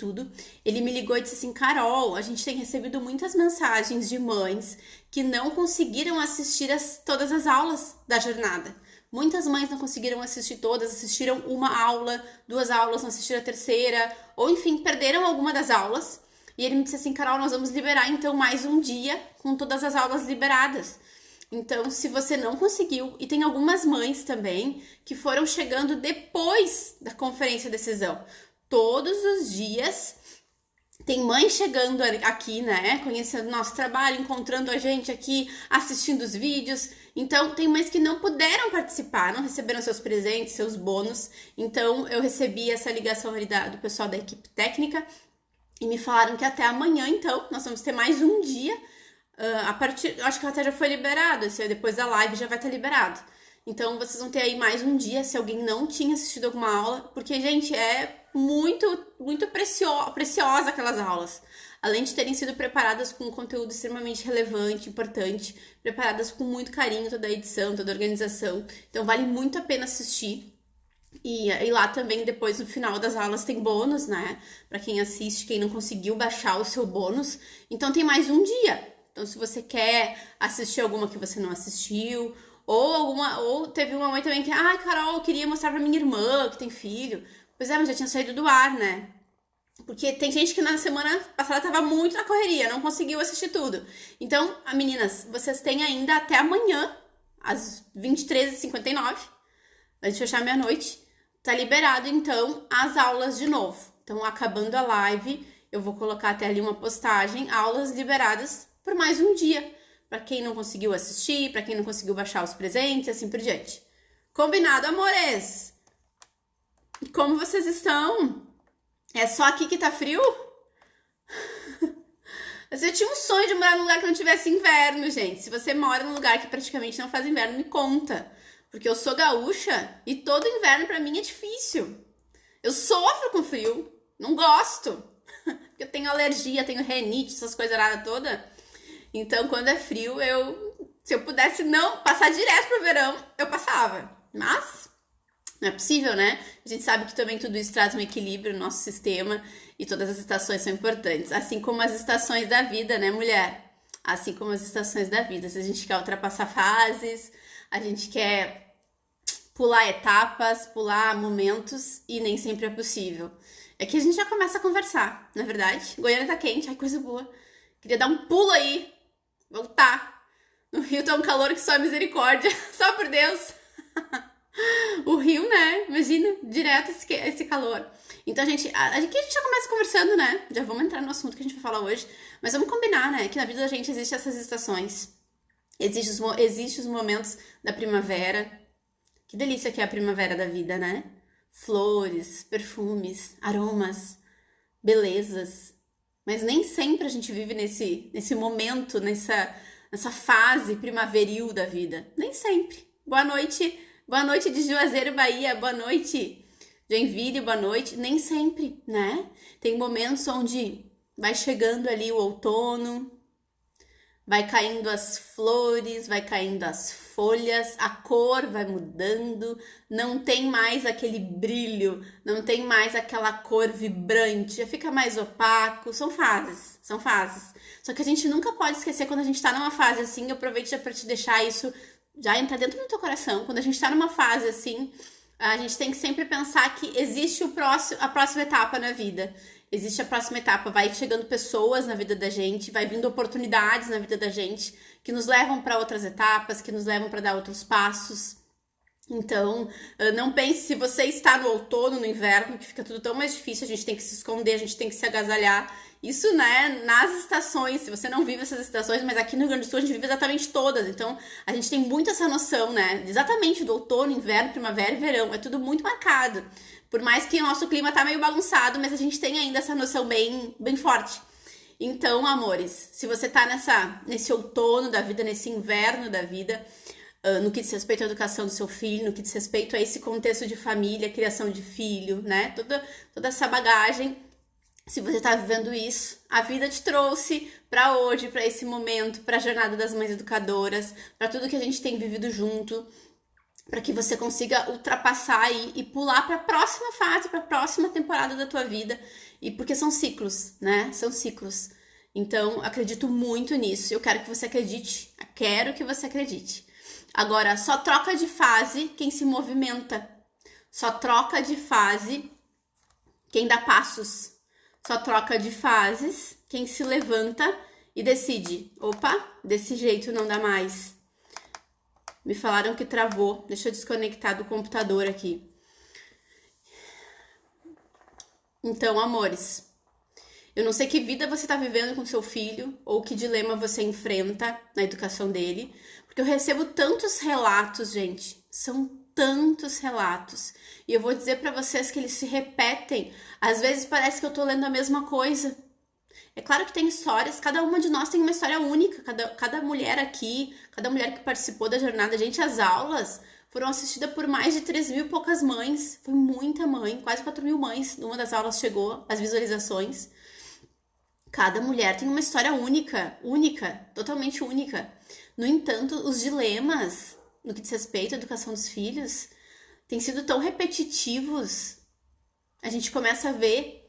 tudo, ele me ligou e disse assim, Carol, a gente tem recebido muitas mensagens de mães que não conseguiram assistir todas as aulas da jornada. Muitas mães não conseguiram assistir todas, assistiram uma aula, 2 aulas, não assistiram a terceira, ou enfim, perderam alguma das aulas. E ele me disse assim, Carol, nós vamos liberar então mais um dia com todas as aulas liberadas. Então, se você não conseguiu, e tem algumas mães também que foram chegando depois da conferência de decisão. Todos os dias tem mãe chegando aqui, né, conhecendo nosso trabalho, encontrando a gente aqui, assistindo os vídeos. Então, tem mães que não puderam participar, não receberam seus presentes, seus bônus. Então, eu recebi essa ligação ali do pessoal da equipe técnica e me falaram que até amanhã, então, nós vamos ter mais um dia. Acho que até já foi liberado, depois da live já vai estar liberado. Então vocês vão ter aí mais um dia, se alguém não tinha assistido alguma aula, porque, gente, é muito preciosa aquelas aulas. Além de terem sido preparadas com um conteúdo extremamente relevante, importante, preparadas com muito carinho, toda a edição, toda a organização. Então vale muito a pena assistir. E lá também, depois, no final das aulas, tem bônus, né? Pra quem assiste, quem não conseguiu baixar o seu bônus. Então tem mais um dia. Então, se você quer assistir alguma que você não assistiu, ou teve uma mãe também que, Carol, eu queria mostrar pra minha irmã que tem filho. Pois é, mas já tinha saído do ar, né? Porque tem gente que na semana passada tava muito na correria, não conseguiu assistir tudo. Então, meninas, vocês têm ainda até amanhã, às 23h59, a gente fechar meia-noite, tá liberado, então, as aulas de novo. Então, acabando a live, eu vou colocar até ali uma postagem, aulas liberadas por mais um dia, para quem não conseguiu assistir, para quem não conseguiu baixar os presentes, assim por diante. Combinado, amores? Como vocês estão? É só aqui que tá frio? Eu tinha um sonho de morar num lugar que não tivesse inverno, gente. Se você mora num lugar que praticamente não faz inverno, me conta. Porque eu sou gaúcha e todo inverno pra mim é difícil. Eu sofro com frio, não gosto. Porque eu tenho alergia, tenho renite, essas coisas toda. Então, quando é frio, se eu pudesse não passar direto pro verão, eu passava. Mas não é possível, né? A gente sabe que também tudo isso traz um equilíbrio no nosso sistema e todas as estações são importantes. Assim como as estações da vida, né, mulher? Assim como as estações da vida. Se a gente quer ultrapassar fases, a gente quer pular etapas, pular momentos e nem sempre é possível. É que a gente já começa a conversar, não é verdade? Goiânia tá quente, ai, coisa boa. Queria dar um pulo aí. Voltar. No Rio tá um calor que só é misericórdia. Só por Deus. O Rio, né? Imagina, direto esse calor. Então, gente, aqui a gente já começa conversando, né? Já vamos entrar no assunto que a gente vai falar hoje. Mas vamos combinar, né? Que na vida da gente existem essas estações. Existem os momentos da primavera. Que delícia que é a primavera da vida, né? Flores, perfumes, aromas, belezas. Mas nem sempre a gente vive nesse momento, nessa fase primaveril da vida. Nem sempre. Boa noite de Juazeiro, Bahia. Boa noite, Joinville, boa noite. Nem sempre, né? Tem momentos onde vai chegando ali o outono, vai caindo as flores, vai caindo as folhas, a cor vai mudando, não tem mais aquele brilho, não tem mais aquela cor vibrante, já fica mais opaco, são fases. Só que a gente nunca pode esquecer quando a gente tá numa fase assim, eu aproveito já pra te deixar isso já entrar dentro do teu coração, quando a gente tá numa fase assim, a gente tem que sempre pensar que existe a próxima etapa na vida. Existe a próxima etapa, vai chegando pessoas na vida da gente, vai vindo oportunidades na vida da gente que nos levam para outras etapas, que nos levam para dar outros passos. Então, não pense se você está no outono, no inverno, que fica tudo tão mais difícil, a gente tem que se esconder, a gente tem que se agasalhar. Isso, né, nas estações, se você não vive essas estações, mas aqui no Rio Grande do Sul a gente vive exatamente todas. Então, a gente tem muito essa noção, né, exatamente do outono, inverno, primavera e verão, é tudo muito marcado. Por mais que o nosso clima tá meio bagunçado, mas a gente tem ainda essa noção bem forte. Então, amores, se você tá nesse outono da vida, nesse inverno da vida, no que diz respeito à educação do seu filho, no que diz respeito a esse contexto de família, criação de filho, né? Toda essa bagagem, se você tá vivendo isso, a vida te trouxe para hoje, para esse momento, para a jornada das mães educadoras, para tudo que a gente tem vivido junto, para que você consiga ultrapassar e pular para a próxima fase, para a próxima temporada da tua vida. E porque são ciclos, né? São ciclos. Então, acredito muito nisso. Eu quero que você acredite. Quero que você acredite. Agora, só troca de fase quem se movimenta. Só troca de fase quem dá passos. Só troca de fases quem se levanta e decide. Opa, desse jeito não dá mais. Me falaram que travou. Deixa eu desconectar do computador aqui. Então, amores, eu não sei que vida você tá vivendo com seu filho ou que dilema você enfrenta na educação dele, porque eu recebo tantos relatos, gente. São tantos relatos. E eu vou dizer pra vocês que eles se repetem. Às vezes parece que eu tô lendo a mesma coisa. É claro que tem histórias, cada uma de nós tem uma história única, cada mulher aqui, cada mulher que participou da jornada. Gente, as aulas foram assistidas por mais de 3 mil e poucas mães, foi muita mãe, quase 4 mil mães, numa das aulas chegou as visualizações. Cada mulher tem uma história única, totalmente única. No entanto, os dilemas no que diz respeito à educação dos filhos têm sido tão repetitivos. A gente começa a ver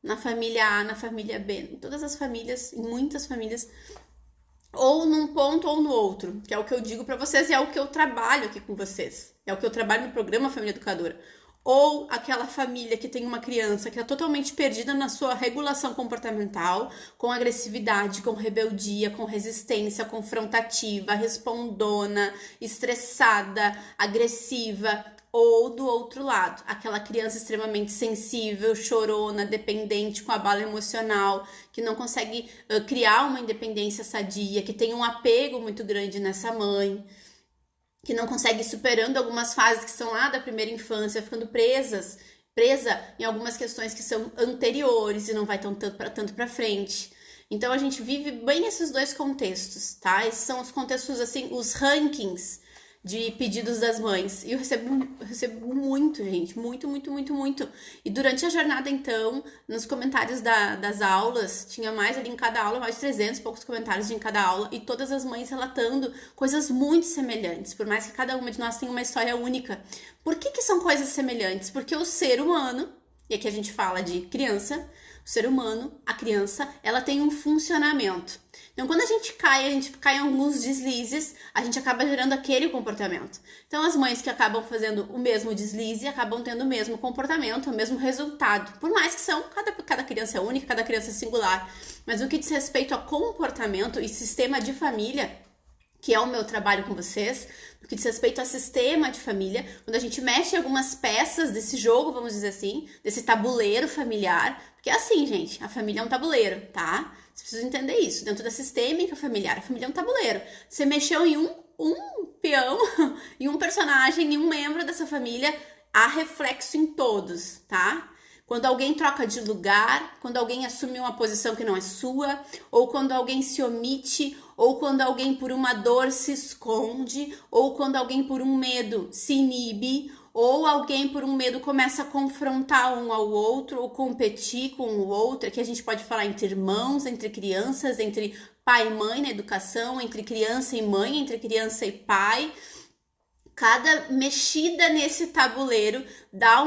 na família A, na família B, em todas as famílias, em muitas famílias, ou num ponto ou no outro, que é o que eu digo pra vocês e é o que eu trabalho aqui com vocês. É o que eu trabalho no programa Família Educadora. Ou aquela família que tem uma criança que é totalmente perdida na sua regulação comportamental, com agressividade, com rebeldia, com resistência, confrontativa, respondona, estressada, agressiva. Ou do outro lado, aquela criança extremamente sensível, chorona, dependente, com abalo emocional, que não consegue criar uma independência sadia, que tem um apego muito grande nessa mãe, que não consegue ir superando algumas fases que são lá da primeira infância, ficando presa em algumas questões que são anteriores e não vai tanto para frente. Então a gente vive bem esses dois contextos, tá? Esses são os contextos, assim, os rankings de pedidos das mães. E eu recebo muito, gente. Muito. E durante a jornada, então, nos comentários das aulas, tinha mais ali em cada aula, mais de 300 e poucos comentários em cada aula, e todas as mães relatando coisas muito semelhantes, por mais que cada uma de nós tenha uma história única. Por que são coisas semelhantes? Porque o ser humano, e aqui a gente fala de criança, o ser humano, a criança, ela tem um funcionamento. Então, quando a gente cai em alguns deslizes, a gente acaba gerando aquele comportamento. Então, as mães que acabam fazendo o mesmo deslize acabam tendo o mesmo comportamento, o mesmo resultado. Por mais que cada criança é única, cada criança é singular. Mas o que diz respeito a comportamento e sistema de família, que é o meu trabalho com vocês, no que diz respeito a sistema de família, quando a gente mexe em algumas peças desse jogo, vamos dizer assim, desse tabuleiro familiar, porque é assim, gente, a família é um tabuleiro, tá? Você precisa entender isso. Dentro da sistêmica familiar, a família é um tabuleiro. Você mexeu em um peão, em um personagem, em um membro dessa família, há reflexo em todos, tá? Quando alguém troca de lugar, quando alguém assume uma posição que não é sua, ou quando alguém se omite, ou quando alguém por uma dor se esconde, ou quando alguém por um medo se inibe, ou alguém por um medo começa a confrontar um ao outro, ou competir com o outro, que a gente pode falar entre irmãos, entre crianças, entre pai e mãe na educação, entre criança e mãe, entre criança e pai. Cada mexida nesse tabuleiro dá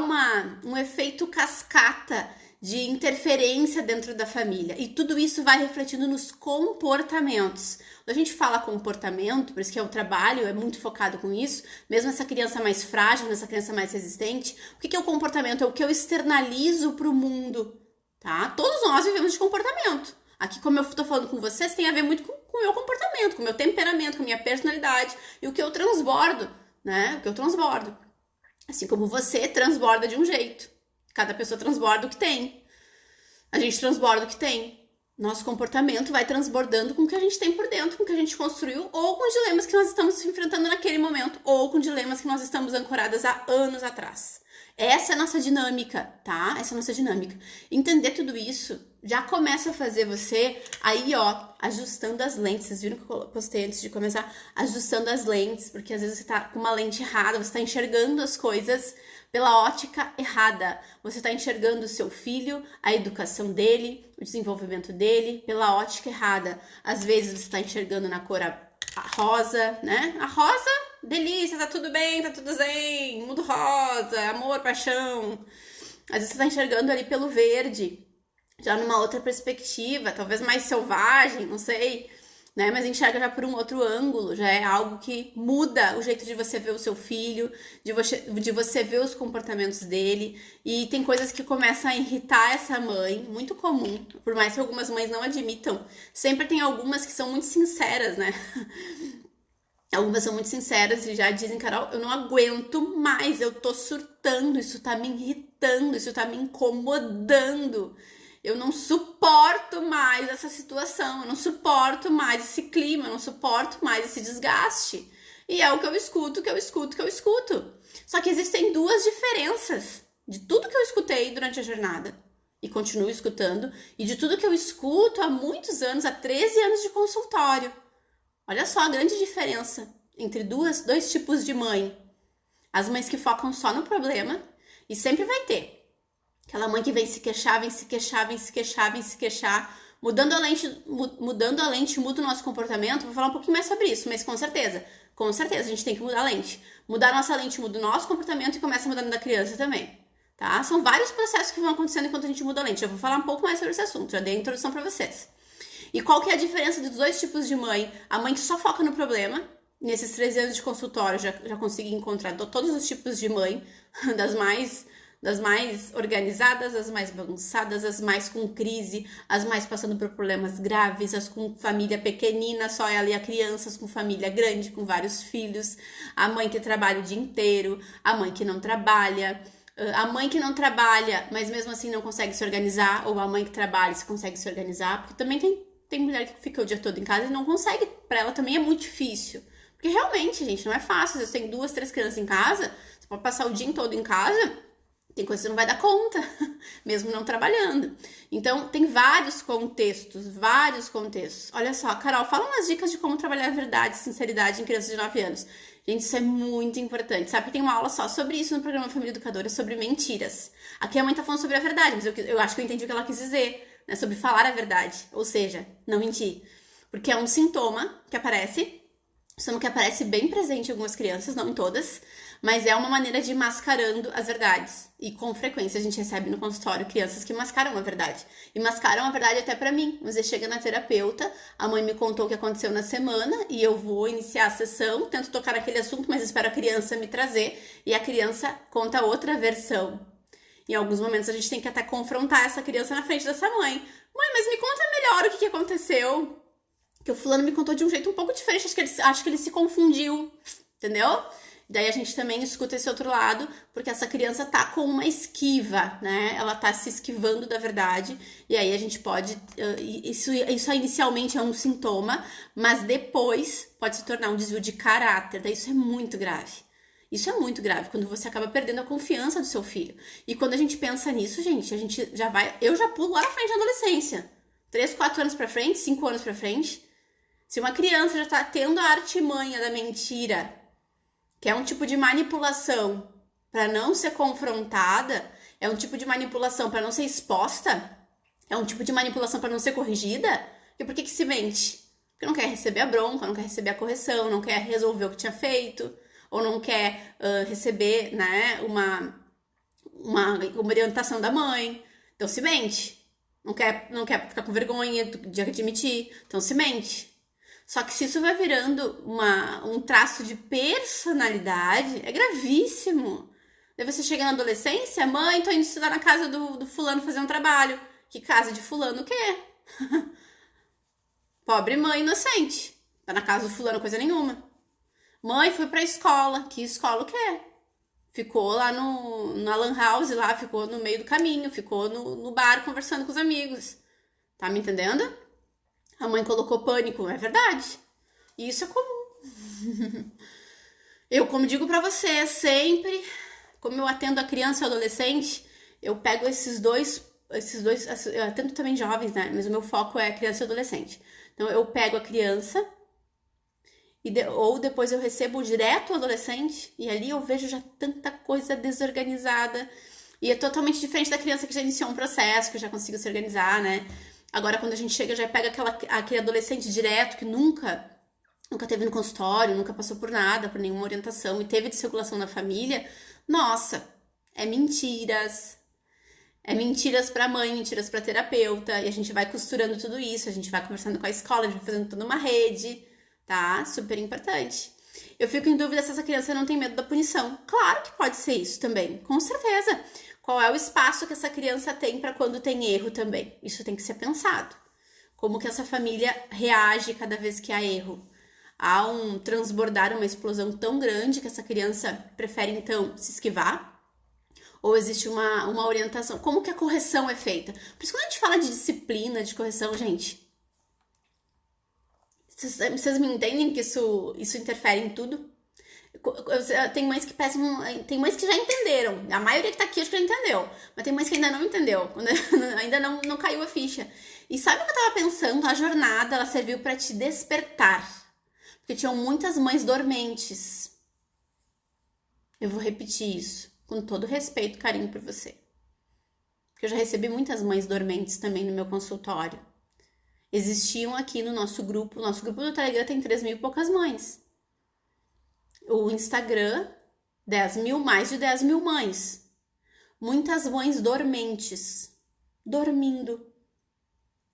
um efeito cascata de interferência dentro da família. E tudo isso vai refletindo nos comportamentos. Quando a gente fala comportamento, por isso que o trabalho é muito focado com isso, mesmo essa criança mais frágil, essa criança mais resistente, o que é o comportamento? É o que eu externalizo para o mundo, tá? Todos nós vivemos de comportamento. Aqui, como eu estou falando com vocês, tem a ver muito com o meu comportamento, com o meu temperamento, com a minha personalidade e o que eu transbordo, né? O que eu transbordo. Assim como você transborda de um jeito. Cada pessoa transborda o que tem. A gente transborda o que tem. Nosso comportamento vai transbordando com o que a gente tem por dentro, com o que a gente construiu, ou com dilemas que nós estamos enfrentando naquele momento, ou com dilemas que nós estamos ancoradas há anos atrás. Essa é a nossa dinâmica, tá? Essa é a nossa dinâmica. Entender tudo isso já começa a fazer você aí, ó, ajustando as lentes. Vocês viram que eu postei antes de começar? Ajustando as lentes, porque às vezes você tá com uma lente errada, você tá enxergando as coisas pela ótica errada. Você tá enxergando o seu filho, a educação dele, o desenvolvimento dele, pela ótica errada. Às vezes você tá enxergando na cor a rosa, né? A rosa, delícia, tá tudo bem, tá tudo zen, mundo rosa, amor, paixão. Às vezes você tá enxergando ali pelo verde. já numa outra perspectiva, talvez mais selvagem, não sei, né? Mas enxerga já por um outro ângulo, já é algo que muda o jeito de você ver o seu filho, de você ver os comportamentos dele. E tem coisas que começam a irritar essa mãe, muito comum, por mais que algumas mães não admitam. Sempre tem algumas que são muito sinceras, né? Algumas são muito sinceras e já dizem, Carol, eu não aguento mais, eu tô surtando, isso tá me irritando, isso tá me incomodando. Eu não suporto mais essa situação, eu não suporto mais esse clima, eu não suporto mais esse desgaste. E é o que eu escuto, que eu escuto, que eu escuto. Só que existem duas diferenças de tudo que eu escutei durante a jornada e continuo escutando, e de tudo que eu escuto há muitos anos, há 13 anos de consultório. Olha só a grande diferença entre dois tipos de mãe. As mães que focam só no problema, e sempre vai ter aquela mãe que vem se queixar, vem se queixar, vem se queixar, vem se queixar, mudando a lente, muda o nosso comportamento. Vou falar um pouquinho mais sobre isso, mas com certeza a gente tem que mudar a lente. Mudar a nossa lente, muda o nosso comportamento e começa mudando da criança também, tá? São vários processos que vão acontecendo enquanto a gente muda a lente. Eu vou falar um pouco mais sobre esse assunto, já dei a introdução pra vocês. E qual que é a diferença dos dois tipos de mãe? A mãe que só foca no problema. Nesses 13 anos de consultório, já consegui encontrar todos os tipos de mãe, das mais organizadas, as mais bagunçadas, as mais com crise, as mais passando por problemas graves, as com família pequenina, só ela e a criança, as com família grande, com vários filhos, a mãe que trabalha o dia inteiro, a mãe que não trabalha, a mãe que não trabalha, mas mesmo assim não consegue se organizar, ou a mãe que trabalha e consegue se organizar, porque também tem mulher que fica o dia todo em casa e não consegue, pra ela também é muito difícil. Porque realmente, gente, não é fácil. Se você tem 2, 3 crianças em casa, você pode passar o dia todo em casa, tem coisa que você não vai dar conta, mesmo não trabalhando. Então, tem vários contextos. Olha só, Carol, fala umas dicas de como trabalhar a verdade e sinceridade em crianças de 9 anos. Gente, isso é muito importante. Sabe que tem uma aula só sobre isso no programa Família Educadora, sobre mentiras. Aqui a mãe tá falando sobre a verdade, mas eu acho que eu entendi o que ela quis dizer. Né, sobre falar a verdade, ou seja, não mentir. Porque é um sintoma que aparece, só que aparece bem presente em algumas crianças, não em todas, mas é uma maneira de ir mascarando as verdades. E com frequência a gente recebe no consultório crianças que mascaram a verdade. E mascaram a verdade até pra mim. Você chega na terapeuta, a mãe me contou o que aconteceu na semana e eu vou iniciar a sessão, tento tocar naquele assunto, mas espero a criança me trazer e a criança conta outra versão. Em alguns momentos a gente tem que até confrontar essa criança na frente dessa mãe. Mãe, mas me conta melhor o que aconteceu. Que o fulano me contou de um jeito um pouco diferente. Acho que ele se confundiu. Entendeu? Daí a gente também escuta esse outro lado, porque essa criança tá com uma esquiva, né? Ela tá se esquivando da verdade. E aí a gente pode... Isso inicialmente é um sintoma, mas depois pode se tornar um desvio de caráter. Daí isso é muito grave. Isso é muito grave, quando você acaba perdendo a confiança do seu filho. E quando a gente pensa nisso, gente, a gente já vai... Eu já pulo lá na frente da adolescência. 3, 4 anos pra frente, 5 anos pra frente. Se uma criança já tá tendo a artimanha da mentira, que é um tipo de manipulação pra não ser confrontada, é um tipo de manipulação pra não ser exposta, é um tipo de manipulação pra não ser corrigida, e por que se mente? Porque não quer receber a bronca, não quer receber a correção, não quer resolver o que tinha feito, ou não quer receber, né, uma orientação da mãe. Então se mente. Não quer ficar com vergonha de admitir. Então se mente. Só que se isso vai virando um traço de personalidade, é gravíssimo. Daí você chega na adolescência, mãe, tô indo estudar na casa do fulano fazer um trabalho. Que casa de fulano o quê? Pobre mãe inocente. Tá na casa do fulano coisa nenhuma. Mãe, fui pra escola. Que escola o quê? Ficou lá na lan house, lá, ficou no meio do caminho, ficou no bar conversando com os amigos. Tá me entendendo? A mãe colocou pânico, é verdade. E isso é comum. Eu, como digo pra você, sempre, como eu atendo a criança e adolescente, eu pego esses dois, eu atendo também jovens, né? Mas o meu foco é criança e adolescente. Então, eu pego a criança... ou depois eu recebo direto o adolescente e ali eu vejo já tanta coisa desorganizada e é totalmente diferente da criança que já iniciou um processo, que já conseguiu se organizar, né? Agora quando a gente chega já pega aquele adolescente direto que nunca teve no consultório, nunca passou por nada, por nenhuma orientação e teve circulação na família, nossa, é mentiras, É mentiras pra mãe, mentiras pra terapeuta, e a gente vai costurando tudo isso, a gente vai conversando com a escola, a gente vai fazendo toda uma rede, tá? Super importante. Eu fico em dúvida se essa criança não tem medo da punição. Claro que pode ser isso também, com certeza. Qual é o espaço que essa criança tem pra quando tem erro também? Isso tem que ser pensado. Como que essa família reage cada vez que há erro? Há um transbordar, uma explosão tão grande que essa criança prefere então se esquivar? Ou existe uma orientação? Como que a correção é feita? Por isso, quando a gente fala de disciplina, de correção, gente, vocês me entendem que isso interfere em tudo? Tem mães que tem mães que já entenderam. A maioria que tá aqui acho que já entendeu. Mas tem mães que ainda não entendeu. Ainda não caiu a ficha. E sabe o que eu tava pensando? A jornada, ela serviu pra te despertar. Porque tinham muitas mães dormentes. Eu vou repetir isso. Com todo respeito e carinho por você. Porque eu já recebi muitas mães dormentes também no meu consultório. Existiam aqui no nosso grupo do Telegram tem 3 mil e poucas mães. O Instagram, 10 mil, mais de 10 mil mães. Muitas mães dormentes. Dormindo.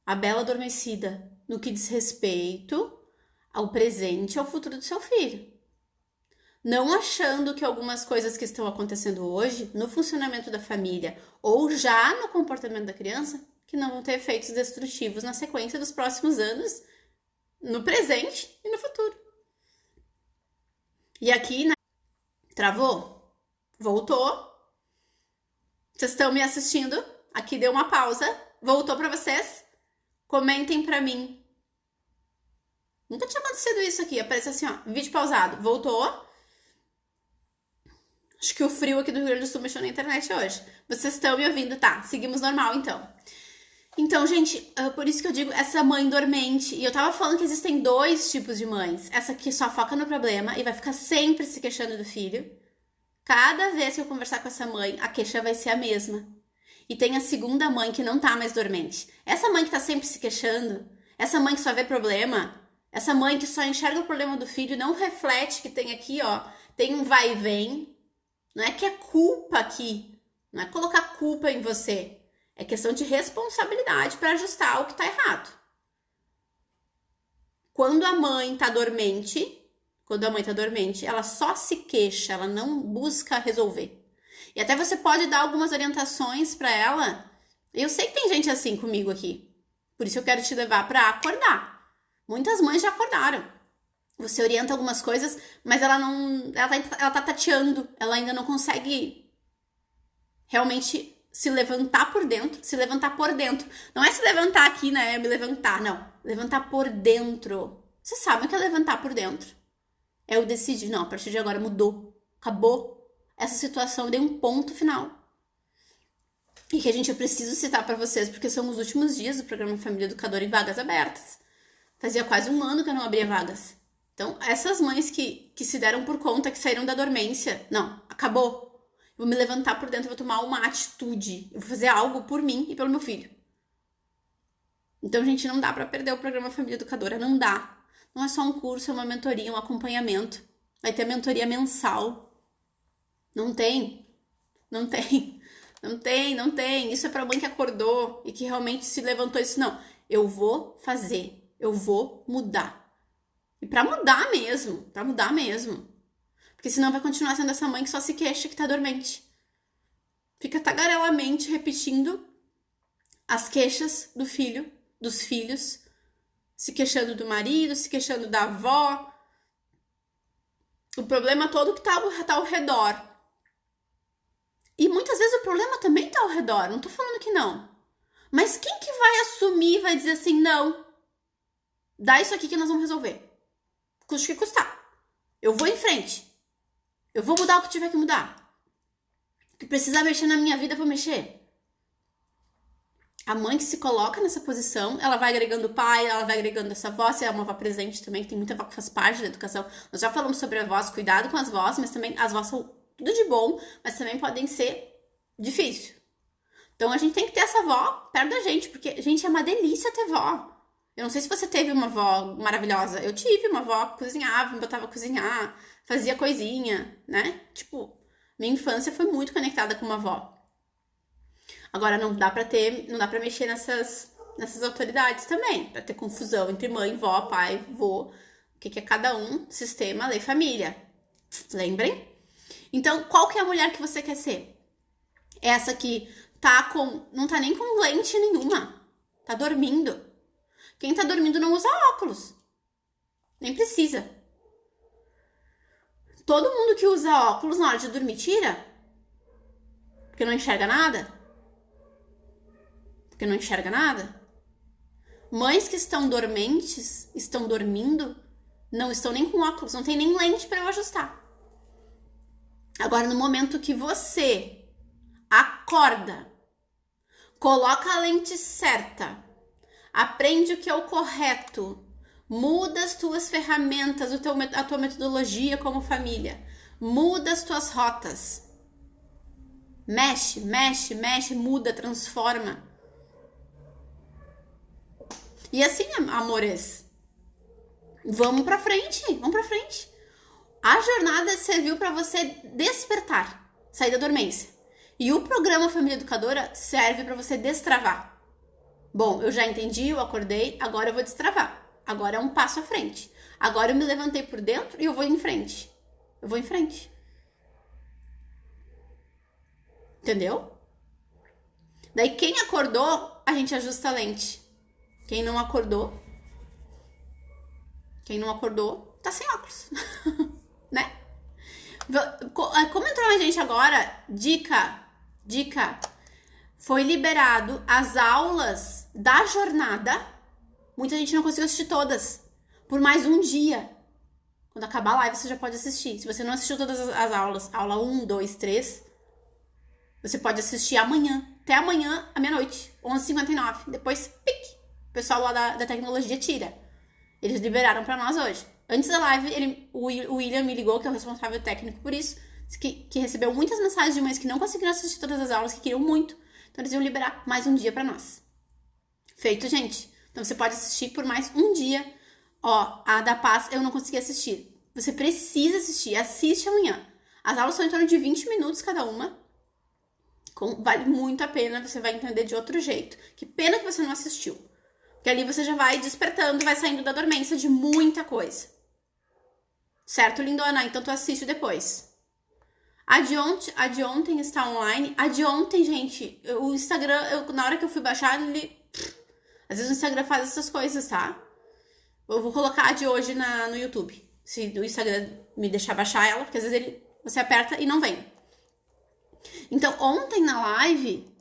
A bela adormecida. No que diz respeito ao presente e ao futuro do seu filho. Não achando que algumas coisas que estão acontecendo hoje, no funcionamento da família ou já no comportamento da criança, que não vão ter efeitos destrutivos na sequência dos próximos anos, no presente e no futuro. E aqui, né? Travou? Voltou? Vocês estão me assistindo? Aqui deu uma pausa. Voltou para vocês? Comentem para mim. Nunca tinha acontecido isso aqui. Aparece assim, ó, vídeo pausado. Voltou? Acho que o frio aqui do Rio Grande do Sul mexeu na internet hoje. Vocês estão me ouvindo? Tá, seguimos normal então. Então, gente, por isso que eu digo essa mãe dormente. E eu tava falando que existem 2 tipos de mães. Essa que só foca no problema e vai ficar sempre se queixando do filho. Cada vez que eu conversar com essa mãe, a queixa vai ser a mesma. E tem a segunda mãe que não tá mais dormente. Essa mãe que tá sempre se queixando, essa mãe que só vê problema, essa mãe que só enxerga o problema do filho e não reflete que tem aqui, ó, tem um vai e vem. Não é que é culpa aqui, não é colocar culpa em você. É questão de responsabilidade para ajustar o que tá errado. Quando a mãe tá dormente, ela só se queixa, ela não busca resolver. E até você pode dar algumas orientações para ela. Eu sei que tem gente assim comigo aqui. Por isso eu quero te levar para acordar. Muitas mães já acordaram. Você orienta algumas coisas, mas ela tá tateando, ela ainda não consegue realmente se levantar por dentro, se levantar por dentro. Não é se levantar aqui, né, me levantar, não. Levantar por dentro. Vocês sabem o que é levantar por dentro? É eu decidir, não, a partir de agora mudou, acabou. Essa situação, eu dei um ponto final. E que eu preciso citar pra vocês, porque são os últimos dias do programa Família Educadora em vagas abertas. Fazia quase 1 ano que eu não abria vagas. Então, essas mães que se deram por conta, que saíram da dormência, não, acabou. Eu vou me levantar por dentro, eu vou tomar uma atitude. Eu vou fazer algo por mim e pelo meu filho. Então, gente, não dá pra perder o programa Família Educadora, não dá. Não é só um curso, é uma mentoria, um acompanhamento. Vai ter mentoria mensal. Não tem. Isso é pra mãe que acordou e que realmente se levantou e disse, não, eu vou fazer, eu vou mudar. E pra mudar mesmo. Porque senão vai continuar sendo essa mãe que só se queixa que tá dormente. Fica tagarelamente repetindo as queixas do filho, dos filhos, se queixando do marido, se queixando da avó. O problema todo que tá ao redor. E muitas vezes o problema também tá ao redor, não tô falando que não. Mas quem que vai assumir e vai dizer assim, não, dá isso aqui que nós vamos resolver. Custe o que custar. Eu vou em frente. Eu vou mudar o que tiver que mudar. O que precisar mexer na minha vida, eu vou mexer. A mãe que se coloca nessa posição, ela vai agregando o pai, ela vai agregando essa avó, se é uma avó presente também, que tem muita avó que faz parte da educação. Nós já falamos sobre avós, cuidado com as vós, mas também as vós são tudo de bom, mas também podem ser difícil. Então a gente tem que ter essa avó perto da gente, porque, gente, é uma delícia ter vó. Eu não sei se você teve uma avó maravilhosa. Eu tive uma avó que cozinhava, me botava a cozinhar, fazia coisinha, né? Tipo, minha infância foi muito conectada com uma avó. Agora não dá pra mexer nessas autoridades também, pra ter confusão entre mãe, vó, pai, vô, o que é cada um, sistema, lei, família. Lembrem? Então, qual que é a mulher que você quer ser? Essa que não tá nem com lente nenhuma, tá dormindo. Quem tá dormindo não usa óculos, nem precisa. Todo mundo que usa óculos na hora de dormir tira, porque não enxerga nada. Porque não enxerga nada. Mães que estão dormentes, estão dormindo, não estão nem com óculos, não tem nem lente para eu ajustar. Agora, no momento que você acorda, coloca a lente certa, aprende o que é o correto, muda as tuas ferramentas, a tua metodologia como família, muda as tuas rotas, mexe, muda, transforma. E assim, amores, vamos pra frente. A jornada serviu para você despertar, sair da dormência. E o programa Família Educadora serve para você destravar. Bom, eu já entendi, eu acordei, agora eu vou destravar. Agora é um passo à frente. Agora eu me levantei por dentro e eu vou em frente. Entendeu? Daí quem acordou, a gente ajusta a lente. Quem não acordou, tá sem óculos, né? Como entrou a gente agora, dica, foi liberado as aulas da jornada, muita gente não conseguiu assistir todas, por mais um dia. Quando acabar a live, você já pode assistir. Se você não assistiu todas as aulas, aula 1, 2, 3, você pode assistir amanhã, até amanhã, à meia-noite, 11h59, depois, pique. O pessoal lá da tecnologia tira. Eles liberaram pra nós hoje. Antes da live, o William me ligou, que é o responsável técnico por isso, que recebeu muitas mensagens de mães que não conseguiram assistir todas as aulas, que queriam muito. Então eles iam liberar mais um dia pra nós. Feito, gente. Então você pode assistir por mais um dia. Ó, a da Paz eu não consegui assistir. Você precisa assistir. Assiste amanhã. As aulas são em torno de 20 minutos cada uma. Vale muito a pena, você vai entender de outro jeito. Que pena que você não assistiu. Porque ali você já vai despertando e vai saindo da dormência de muita coisa. Certo, lindona? Então tu assiste depois. A de ontem está online. A de ontem, gente, o Instagram, na hora que eu fui baixar, às vezes o Instagram faz essas coisas, tá? Eu vou colocar a de hoje no YouTube. Se o Instagram me deixar baixar ela, porque às vezes você aperta e não vem. Então, ontem na live,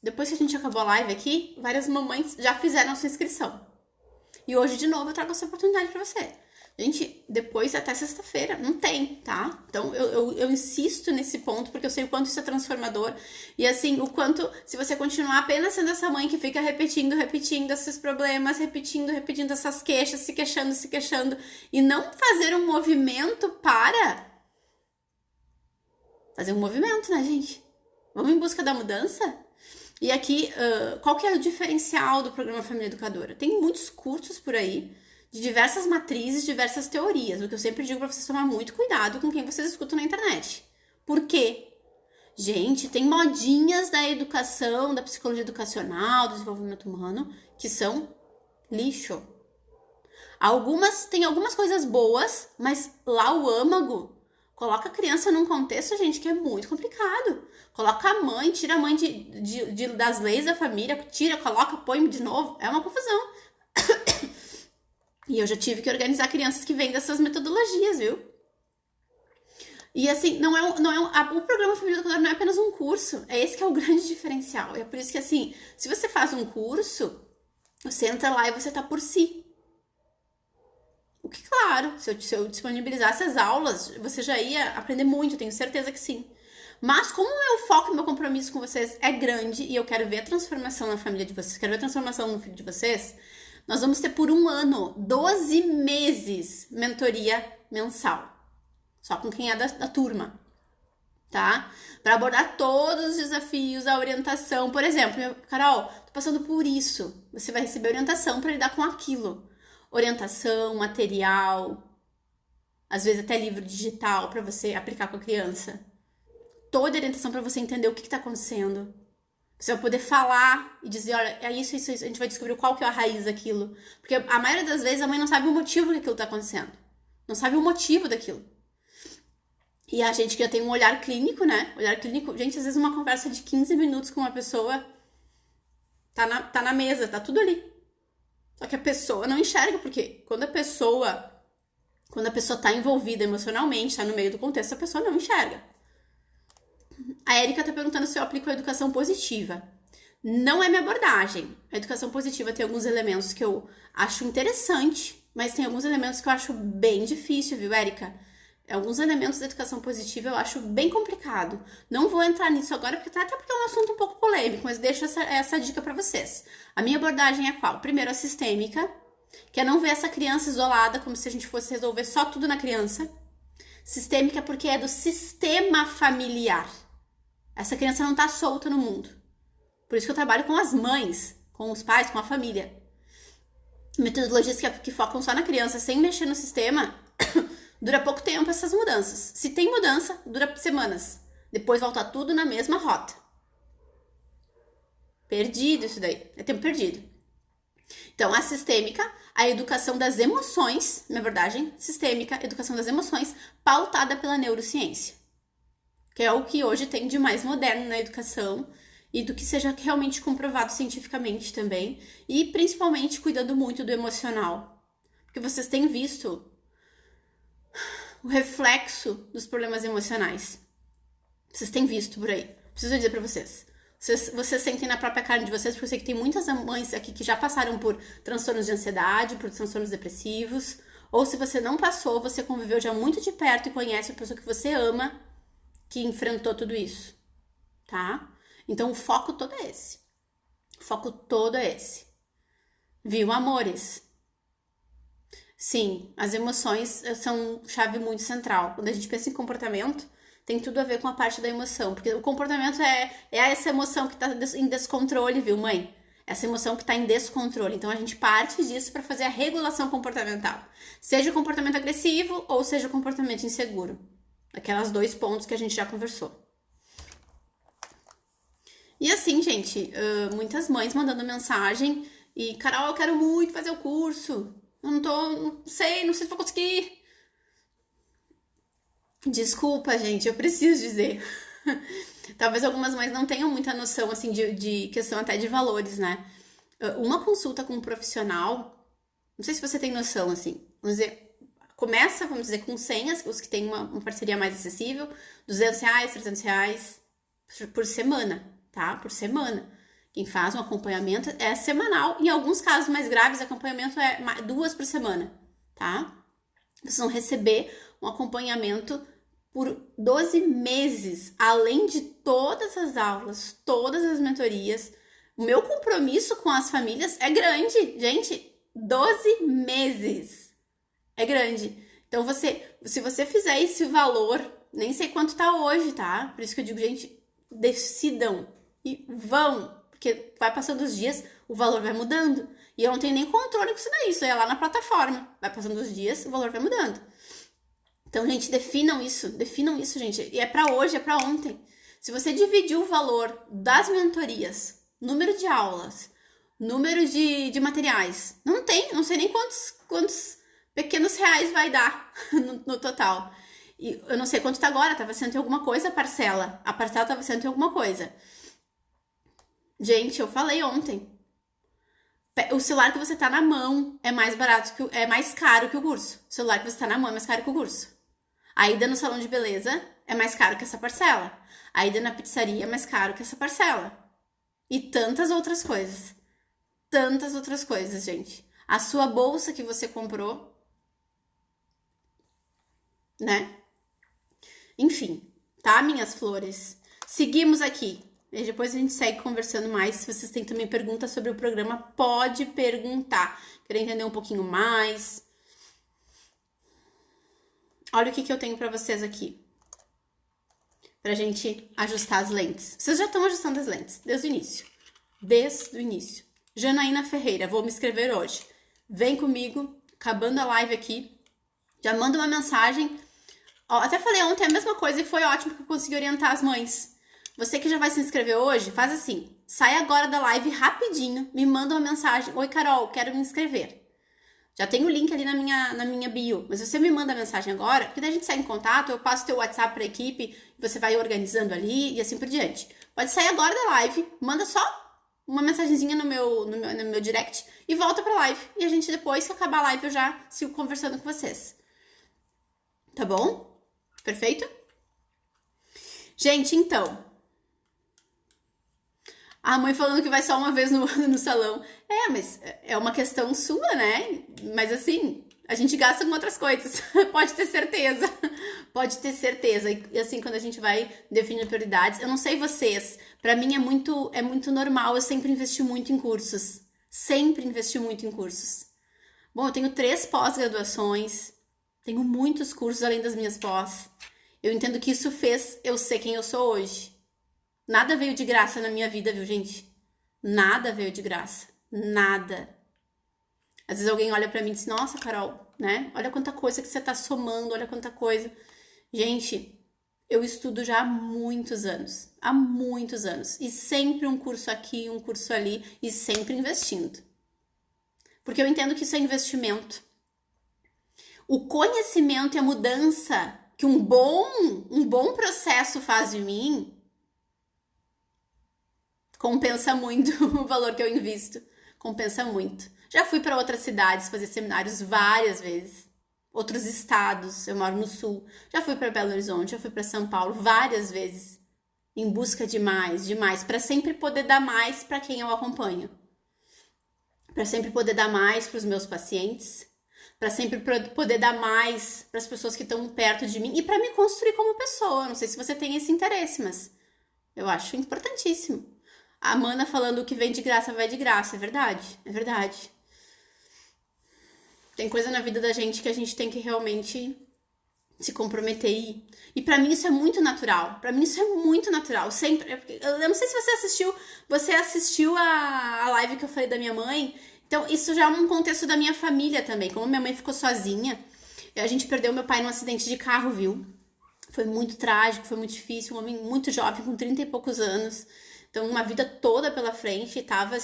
depois que a gente acabou a live aqui, várias mamães já fizeram a sua inscrição. E hoje, de novo, eu trago essa oportunidade pra você. Gente, depois até sexta-feira, não tem, tá? Então, eu insisto nesse ponto, porque eu sei o quanto isso é transformador. E assim, o quanto, se você continuar apenas sendo essa mãe que fica repetindo esses problemas, repetindo essas queixas, se queixando, e não fazer um movimento para fazer um movimento, né, gente? Vamos em busca da mudança? E aqui, qual que é o diferencial do programa Família Educadora? Tem muitos cursos por aí, de diversas matrizes, diversas teorias. O que eu sempre digo para vocês tomar muito cuidado com quem vocês escutam na internet. Por quê? Gente, tem modinhas da educação, da psicologia educacional, do desenvolvimento humano, que são lixo. Tem algumas coisas boas, mas lá o âmago coloca a criança num contexto, gente, que é muito complicado. Coloca a mãe, tira a mãe das leis da família, coloca, põe de novo. É uma confusão. E eu já tive que organizar crianças que vêm dessas metodologias, viu? E assim, o programa Família Educadora não é apenas um curso. É esse que é o grande diferencial. É por isso que assim, se você faz um curso, você entra lá e você tá por si. O que, claro, se eu disponibilizasse as aulas, você já ia aprender muito, tenho certeza que sim. Mas como o meu foco e meu compromisso com vocês é grande e eu quero ver a transformação na família de vocês, quero ver a transformação no filho de vocês, nós vamos ter por um ano, 12 meses, mentoria mensal. Só com quem é da turma, tá? Para abordar todos os desafios, a orientação. Por exemplo, Carol, tô passando por isso. Você vai receber orientação para lidar com aquilo. Orientação, material, às vezes até livro digital para você aplicar com a criança. Toda orientação para você entender o que está acontecendo. Você vai poder falar e dizer, olha, é isso, isso, isso. A gente vai descobrir qual que é a raiz daquilo. Porque a maioria das vezes a mãe não sabe o motivo que aquilo tá acontecendo. Não sabe o motivo daquilo. E a gente que já tem um olhar clínico, né? Olhar clínico, gente, às vezes uma conversa de 15 minutos com uma pessoa tá na mesa, tá tudo ali. Só que a pessoa não enxerga, porque quando a pessoa tá envolvida emocionalmente, tá no meio do contexto, a pessoa não enxerga. A Érica tá perguntando se eu aplico a educação positiva. Não é minha abordagem. A educação positiva tem alguns elementos que eu acho interessante, mas tem alguns elementos que eu acho bem difícil, viu, Érica? Alguns elementos da educação positiva eu acho bem complicado. Não vou entrar nisso agora, até porque é um assunto um pouco polêmico, mas deixo essa dica pra vocês. A minha abordagem é qual? Primeiro, a sistêmica, que é não ver essa criança isolada, como se a gente fosse resolver só tudo na criança. Sistêmica porque é do sistema familiar. Essa criança não tá solta no mundo. Por isso que eu trabalho com as mães, com os pais, com a família. Metodologias que focam só na criança, sem mexer no sistema, dura pouco tempo essas mudanças. Se tem mudança, dura semanas. Depois volta tudo na mesma rota. Perdido isso daí. É tempo perdido. Então, a sistêmica, a educação das emoções, na verdade, sistêmica, educação das emoções, pautada pela neurociência. Que é o que hoje tem de mais moderno na educação e do que seja realmente comprovado cientificamente também. E principalmente cuidando muito do emocional. Porque vocês têm visto o reflexo dos problemas emocionais. Vocês têm visto por aí. Preciso dizer pra vocês. Vocês sentem na própria carne de vocês, porque eu sei que tem muitas mães aqui que já passaram por transtornos de ansiedade, por transtornos depressivos. Ou se você não passou, você conviveu já muito de perto e conhece a pessoa que você ama que enfrentou tudo isso, tá? Então o foco todo é esse. O foco todo é esse. Viu, amores? Sim, as emoções são chave muito central. Quando a gente pensa em comportamento, tem tudo a ver com a parte da emoção. Porque o comportamento é essa emoção que tá em descontrole, viu, mãe? Essa emoção que tá em descontrole. Então a gente parte disso para fazer a regulação comportamental. Seja o comportamento agressivo ou seja o comportamento inseguro. Aquelas 2 pontos que a gente já conversou. E assim, gente, muitas mães mandando mensagem e, Carol, eu quero muito fazer o curso. Eu não sei se vou conseguir. Desculpa, gente, eu preciso dizer. Talvez algumas mães não tenham muita noção, assim, de questão até de valores, né? Uma consulta com um profissional, não sei se você tem noção, assim, vamos dizer, começa, vamos dizer, com senhas, os que têm uma parceria mais acessível, R$200, R$300 por semana, tá? Por semana. Quem faz um acompanhamento é semanal. Em alguns casos mais graves, acompanhamento é 2 por semana, tá? Vocês vão receber um acompanhamento por 12 meses, além de todas as aulas, todas as mentorias. O meu compromisso com as famílias é grande, gente. 12 meses. É grande. Então, se você fizer esse valor, nem sei quanto tá hoje, tá? Por isso que eu digo, gente, decidam e vão. Porque vai passando os dias, o valor vai mudando. E eu não tenho nem controle com isso daí. Isso é lá na plataforma. Vai passando os dias, o valor vai mudando. Então, gente, definam isso, gente. E é pra hoje, é pra ontem. Se você dividir o valor das mentorias, número de aulas, número de materiais, não sei nem quantos pequenos reais vai dar no total. E eu não sei quanto tá agora, tava sendo em alguma coisa a parcela. A parcela tava sendo em alguma coisa. Gente, eu falei ontem. O celular que você tá na mão é mais barato, é mais caro que o curso. O celular que você tá na mão é mais caro que o curso. A ida no salão de beleza é mais caro que essa parcela. A ida na pizzaria é mais caro que essa parcela. E tantas outras coisas. Tantas outras coisas, gente. A sua bolsa que você comprou, né? Enfim, tá, minhas flores? Seguimos aqui. E depois a gente segue conversando mais. Se vocês têm também perguntas sobre o programa, pode perguntar. Quer entender um pouquinho mais? Olha o que eu tenho pra vocês aqui. Pra gente ajustar as lentes. Vocês já estão ajustando as lentes, desde o início. Desde o início. Janaína Ferreira, vou me inscrever hoje. Vem comigo, acabando a live aqui. Já manda uma mensagem. Ó, até falei ontem a mesma coisa e foi ótimo que eu consegui orientar as mães. Você que já vai se inscrever hoje, faz assim. sai agora da live rapidinho, me manda uma mensagem. Oi, Carol, quero me inscrever. Já tem o link ali na minha bio, mas você me manda a mensagem agora, porque daí a gente sai em contato, eu passo teu WhatsApp pra equipe, você vai organizando ali e assim por diante. Pode sair agora da live, manda só uma mensagenzinha no meu direct e volta pra live. E a gente, depois que acabar a live, eu já sigo conversando com vocês. Tá bom? Perfeito? Gente, então... A mãe falando que vai só uma vez no salão. Mas é uma questão sua, né? Mas assim, a gente gasta com outras coisas. Pode ter certeza. Pode ter certeza. E assim, quando a gente vai definir prioridades, eu não sei vocês, pra mim é muito normal, eu sempre investi muito em cursos. Sempre investi muito em cursos. Bom, eu tenho 3 pós-graduações, tenho muitos cursos além das minhas pós. Eu entendo que isso fez eu ser quem eu sou hoje. Nada veio de graça na minha vida, viu, gente? Nada veio de graça. Nada. Às vezes alguém olha pra mim e diz, nossa, Carol, né? Olha quanta coisa que você tá somando, olha quanta coisa. Gente, eu estudo já há muitos anos. Há muitos anos. E sempre um curso aqui, um curso ali. E sempre investindo. Porque eu entendo que isso é investimento. O conhecimento e a mudança que um bom processo faz em mim... compensa muito o valor que eu invisto. Compensa muito. Já fui para outras cidades fazer seminários várias vezes. Outros estados. Eu moro no sul. Já fui para Belo Horizonte, já fui para São Paulo várias vezes. Em busca de mais, para sempre poder dar mais para quem eu acompanho. Para sempre poder dar mais para os meus pacientes. Para sempre poder dar mais para as pessoas que estão perto de mim. E para me construir como pessoa. Não sei se você tem esse interesse, mas eu acho importantíssimo. A Amanda falando que vem de graça, vai de graça. É verdade, é verdade. Tem coisa na vida da gente que a gente tem que realmente se comprometer. E pra mim isso é muito natural. Pra mim isso é muito natural. Sempre. Eu não sei se você assistiu a live que eu falei da minha mãe. Então isso já é um contexto da minha família também. Como minha mãe ficou sozinha, a gente perdeu meu pai num acidente de carro, viu? Foi muito trágico, foi muito difícil. Um homem muito jovem, com 30 e poucos anos. Então, uma vida toda pela frente, tava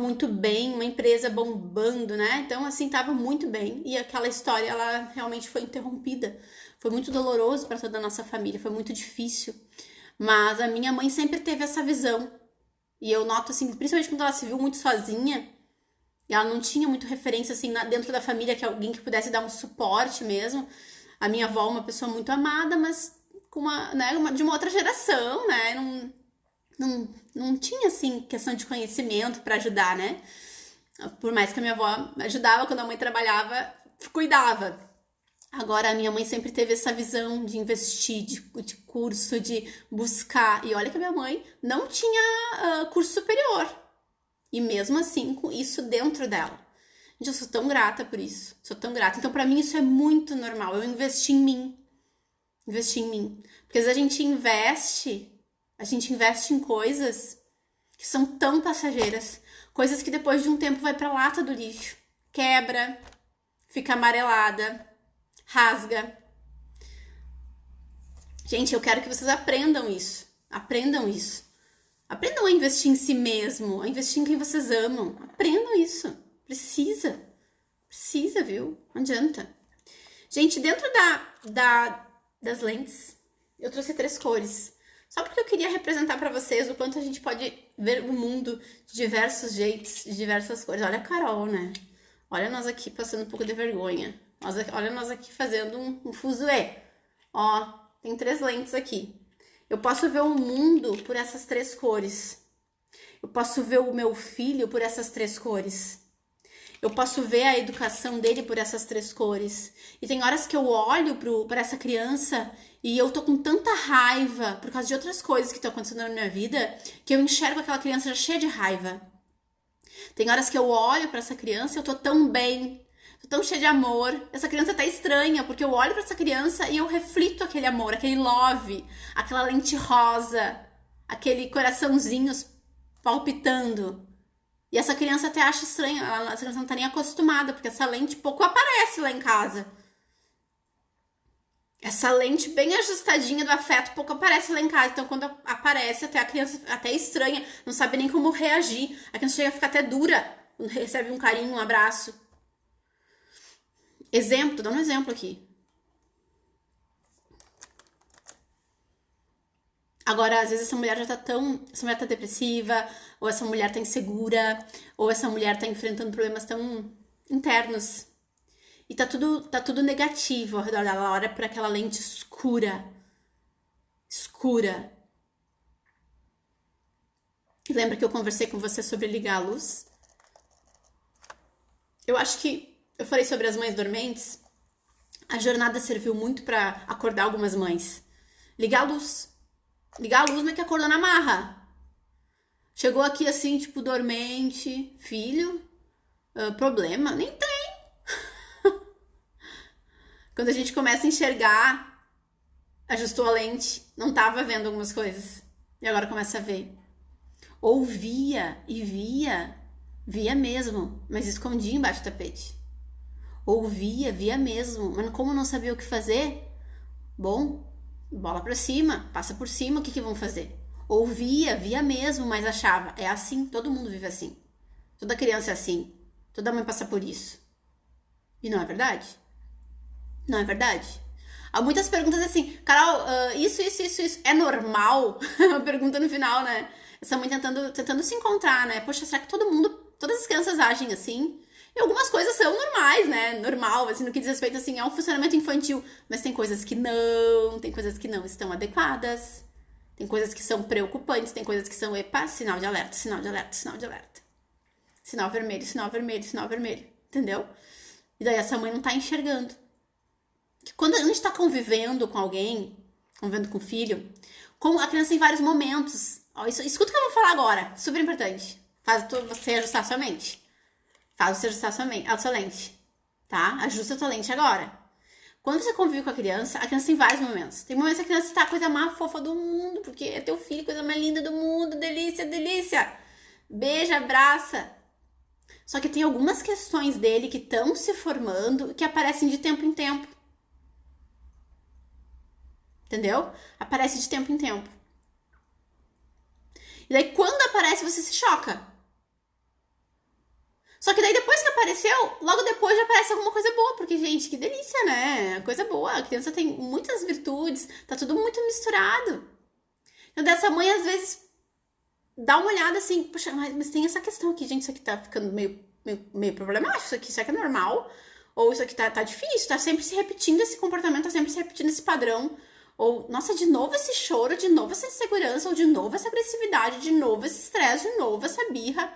muito bem, uma empresa bombando, né? Então, assim, tava muito bem. E aquela história, ela realmente foi interrompida. Foi muito doloroso para toda a nossa família, foi muito difícil. Mas a minha mãe sempre teve essa visão. E eu noto, assim, principalmente quando ela se viu muito sozinha, e ela não tinha muito referência, assim, dentro da família, que alguém que pudesse dar um suporte mesmo. A minha avó, uma pessoa muito amada, mas com de uma outra geração, né? Não tinha, assim, questão de conhecimento para ajudar, né? Por mais que a minha avó ajudava, quando a mãe trabalhava, cuidava. Agora, a minha mãe sempre teve essa visão de investir, de curso, de buscar. E olha que a minha mãe não tinha curso superior. E mesmo assim, com isso dentro dela. Gente, eu sou tão grata por isso. Sou tão grata. Então, pra mim, isso é muito normal. Eu investi em mim. Investi em mim. Porque às vezes a gente investe em coisas que são tão passageiras, coisas que depois de um tempo vai pra lata do lixo, quebra, fica amarelada, rasga. Gente, eu quero que vocês aprendam isso. Aprendam a investir em si mesmo, a investir em quem vocês amam. Aprendam isso. Precisa, viu? Não adianta. Gente, dentro das lentes, eu trouxe 3 cores. Só porque eu queria representar pra vocês o quanto a gente pode ver o mundo de diversos jeitos, de diversas cores. Olha a Carol, né? Olha nós aqui passando um pouco de vergonha. Olha nós aqui fazendo um fuzuê. Ó, tem 3 lentes aqui. Eu posso ver o mundo por essas 3 cores. Eu posso ver o meu filho por essas 3 cores. Eu posso ver a educação dele por essas 3 cores. E tem horas que eu olho pra essa criança e eu tô com tanta raiva por causa de outras coisas que estão acontecendo na minha vida, que eu enxergo aquela criança já cheia de raiva. Tem horas que eu olho pra essa criança e eu tô tão bem, tô tão cheia de amor. Essa criança tá estranha, porque eu olho pra essa criança e eu reflito aquele amor, aquele love, aquela lente rosa, aquele coraçãozinho palpitando. E essa criança até acha estranho, essa criança não tá nem acostumada, porque essa lente pouco aparece lá em casa. Essa lente bem ajustadinha do afeto pouco aparece lá em casa. Então, quando aparece, até a criança até estranha, não sabe nem como reagir. A criança chega a ficar até dura quando recebe um carinho, um abraço. Exemplo, tô dando um exemplo aqui. Agora, às vezes essa mulher já tá essa mulher tá depressiva, ou essa mulher tá insegura, ou essa mulher tá enfrentando problemas tão internos. E tá tudo negativo ao redor dela. Ela olha por aquela lente escura. Escura. E lembra que eu conversei com você sobre ligar a luz? Eu acho que eu falei sobre as mães dormentes. A jornada serviu muito pra acordar algumas mães. Ligar a luz. Ligar a luz não é que acordou na marra. Chegou aqui assim, tipo, dormente. Filho, problema? Nem tem. Quando a gente começa a enxergar, ajustou a lente, não tava vendo algumas coisas. E agora começa a ver. Ouvia e via mesmo, mas escondia embaixo do tapete. Ouvia, via mesmo, mas como não sabia o que fazer, bom, bola pra cima, passa por cima, o que vão fazer? Ouvia, via mesmo, mas achava, é assim, todo mundo vive assim. Toda criança é assim, toda mãe passa por isso. E não é verdade? Não é verdade? Há muitas perguntas assim, Carol, isso, é normal? Uma pergunta no final, né? Essa mãe tentando se encontrar, né? Poxa, será que todas as crianças agem assim? E algumas coisas são normais, né? Normal, assim, no que diz respeito, assim, ao funcionamento infantil. Mas tem coisas que não estão adequadas. Tem coisas que são preocupantes, tem coisas que são, epa, sinal de alerta, sinal de alerta, sinal de alerta. Sinal vermelho, sinal vermelho, sinal vermelho. Entendeu? E daí essa mãe não tá enxergando. Que quando a gente tá convivendo com alguém, convivendo com o filho, com a criança em vários momentos. Ó, escuta o que eu vou falar agora, super importante. Faz você ajustar a sua mente. Faz você ajustar a sua lente. Tá? Ajusta a tua lente agora. Quando você convive com a criança tem vários momentos. Tem momentos que a criança tá a coisa mais fofa do mundo, porque é teu filho, coisa mais linda do mundo, delícia, delícia. Beija, abraça. Só que tem algumas questões dele que estão se formando, que aparecem de tempo em tempo. Entendeu? Aparece de tempo em tempo. E daí quando aparece, você se choca. Só que daí depois que apareceu, logo depois já aparece alguma coisa boa. Porque, gente, que delícia, né? Coisa boa. A criança tem muitas virtudes. Tá tudo muito misturado. Então dessa mãe, às vezes, dá uma olhada assim. Poxa, mas tem essa questão aqui, gente. Isso aqui tá ficando meio problemático. Isso aqui é normal. Ou isso aqui tá difícil. Tá sempre se repetindo esse comportamento. Tá sempre se repetindo esse padrão. Ou, nossa, de novo esse choro, de novo essa insegurança, ou de novo essa agressividade, de novo esse estresse, de novo essa birra.